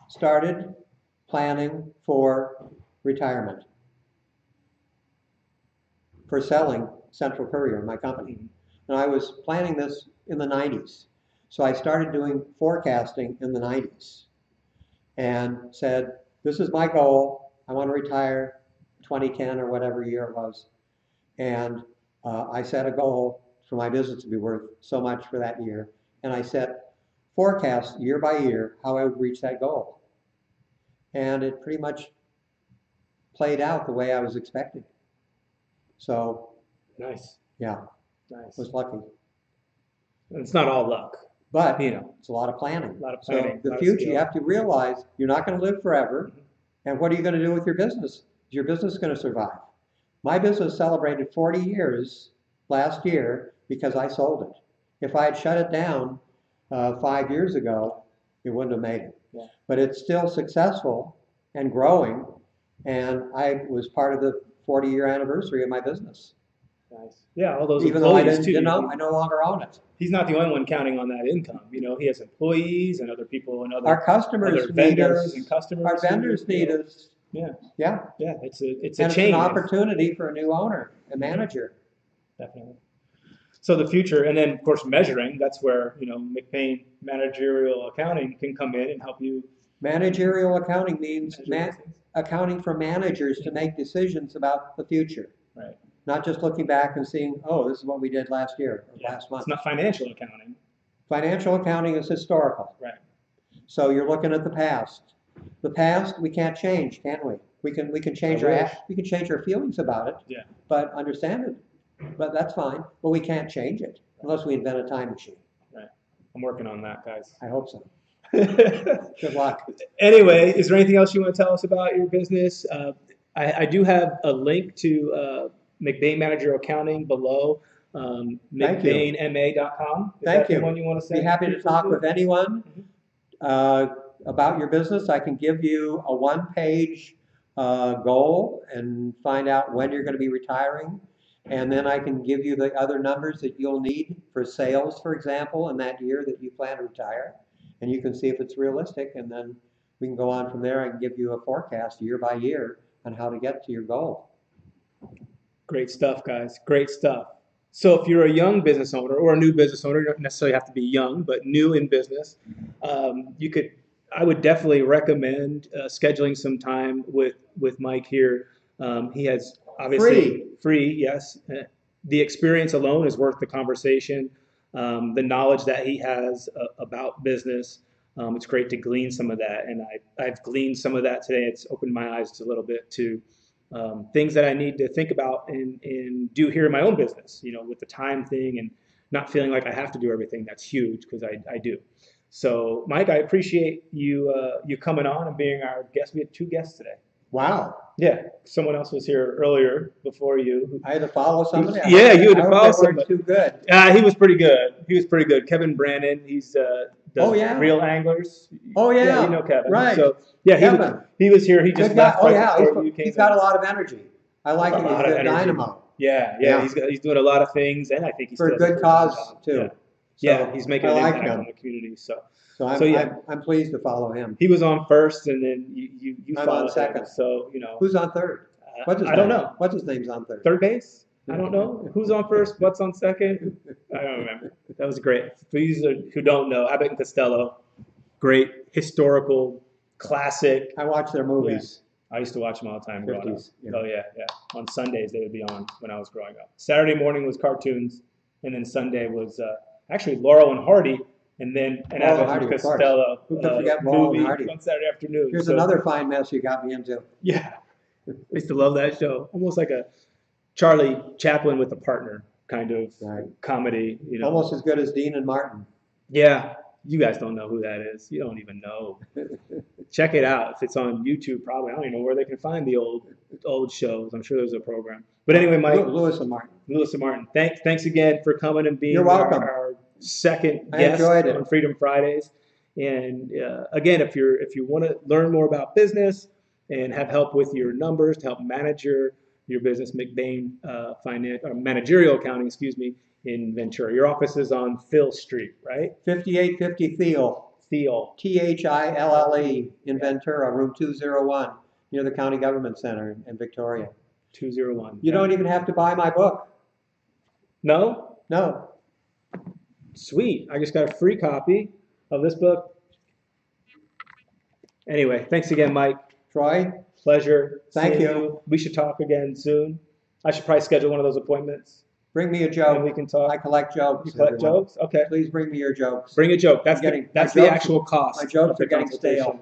started planning for retirement, for selling Central Courier, my company. And I was planning this in the 90s. So I started doing forecasting in the 90s and said, this is my goal. I want to retire 2010 or whatever year it was. And I set a goal for my business to be worth so much for that year. And I set forecasts year by year how I would reach that goal. And it pretty much played out the way I was expecting. So, nice. Yeah, nice. Was lucky. It's not all luck, but you know, it's a lot of planning. A lot of planning. So the future, you have to realize you're not going to live forever. And what are you going to do with your business? Is your business going to survive? My business celebrated 40 years last year because I sold it. If I had shut it down 5 years ago, it wouldn't have made it. Yeah. But it's still successful and growing, and I was part of the 40-year anniversary of my business. Nice. Yeah, all those Even though I employees didn't, too. I no longer own it. He's not the only one counting on that income. You know, he has employees and other people and other Our customers other need vendors us. and customers. Our vendors need us. Yeah. Yeah. Yeah. It's a And chain. it's an opportunity for a new owner, a manager. Definitely. So the future, and then of course measuring. That's where McBain Managerial Accounting can come in and help you. Managerial accounting means measure things. accounting for managers to make decisions about the future. Right. Not just looking back and seeing, oh, this is what we did last year or last month. It's not financial accounting. Financial accounting is historical. Right. So you're looking at the past. The past we can't change, can we? We can change our feelings about it. Yeah. But understand it. But that's fine. But we can't change it unless we invent a time machine. Right. I'm working on that, guys. I hope so. Good luck. Anyway, is there anything else you want to tell us about your business? I do have a link to McBain Managerial Accounting below, McBainMA.com. Thank you. One you want to say? Be happy to talk with anyone about your business. I can give you a one-page goal and find out when you're going to be retiring. And then I can give you the other numbers that you'll need for sales, for example, in that year that you plan to retire. And you can see if it's realistic, and then we can go on from there. I can give you a forecast year by year on how to get to your goal. Great stuff, guys. Great stuff. So if you're a young business owner or a new business owner, you don't necessarily have to be young, but new in business, I would definitely recommend scheduling some time with Mike here. He has obviously free, yes. The experience alone is worth the conversation. The knowledge that he has about business, it's great to glean some of that. And I've gleaned some of that today. It's opened my eyes a little bit to things that I need to think about and do here in my own business, with the time thing and not feeling like I have to do everything. That's huge because I do. So, Mike, I appreciate you coming on and being our guest. We had 2 guests today. Wow. Yeah, someone else was here earlier before you. I had to follow somebody? Yeah, you had to follow somebody. Too good. He was pretty good. Kevin Brannon, he's does Real Anglers. Oh, yeah. Yeah, you know Kevin. Right. So, yeah, he was here. He just left. He's got a lot of energy. I like him. He's a dynamo. Yeah. He's doing a lot of things, and I think he's for a good cause, too. Yeah, he's making an impact on the community. So So I'm, So, yeah. I'm pleased to follow him. He was on first, and then you I'm followed on second. him. So, you know. Who's on third? What's his I don't name? know. What's his name's on third? Third base? I don't know. Who's on first? What's on second? I don't remember. That was great. For you who don't know, Abbott and Costello, great historical classic. I watch their movies. I used to watch them all the time growing up. 50s, yeah. Oh yeah. On Sundays they would be on when I was growing up. Saturday morning was cartoons, and then Sunday was actually Laurel and Hardy, and then an Laurel and Abbott Hardy, and of course. Costello Who could forget Laurel and movie Hardy? on Saturday afternoon. Here's So, another fine mess you got me into. yeah, I used to love that show. Almost like a Charlie Chaplin with a partner kind of Right. comedy. You know, Almost as good as Dean and Martin. yeah. You guys don't know who that is. You don't even know. Check it out. If it's on YouTube, probably. I don't even know where they can find the old shows. I'm sure there's a program. But anyway, Mike. Lewis and Martin. Lewis and Martin. Thanks again for coming and being You're welcome. our second I guest enjoyed it. on Freedom Fridays. And again, if you want to learn more about business and have help with your numbers to help manage your business, McBain Managerial Accounting, in Ventura. Your office is on Phil Street, right? 5850 Thiel. Thiel. Thille in Ventura, room 201, near the County Government Center in Victoria. 201. You don't even have to buy my book. No? No. Sweet. I just got a free copy of this book. Anyway, thanks again, Mike. Troy, Pleasure. Thank seeing you. We should talk again soon. I should probably schedule one of those appointments. bring me a And joke. we can talk. I collect jokes. You collect everyone. jokes? Okay. Please bring me your jokes. Bring a joke. That's getting- that's my the jokes- actual cost. my jokes of the are getting consultation.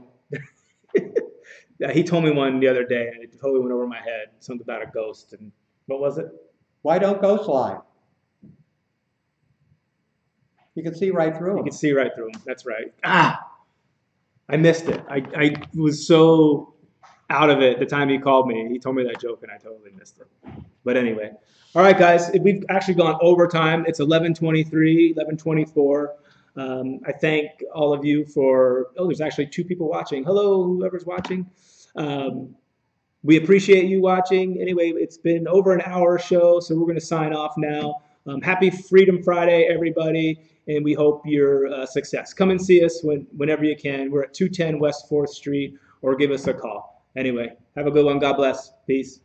stale. Yeah, he told me one the other day, and it totally went over my head. Something about a ghost, and what was it? Why don't ghosts lie? You can see right through You them. can see right through him. That's right. I missed it. I was so out of it the time he called me. He told me that joke, and I totally missed it. But anyway. All right, guys. We've actually gone overtime. It's 11:23, 11:24. I thank all of you for, there's actually 2 people watching. Hello, whoever's watching. We appreciate you watching. Anyway, it's been over an hour show, so we're going to sign off now. Happy Freedom Friday, everybody, and we hope your success. Come and see us whenever you can. We're at 210 West 4th Street, or give us a call. Anyway, have a good one. God bless. Peace.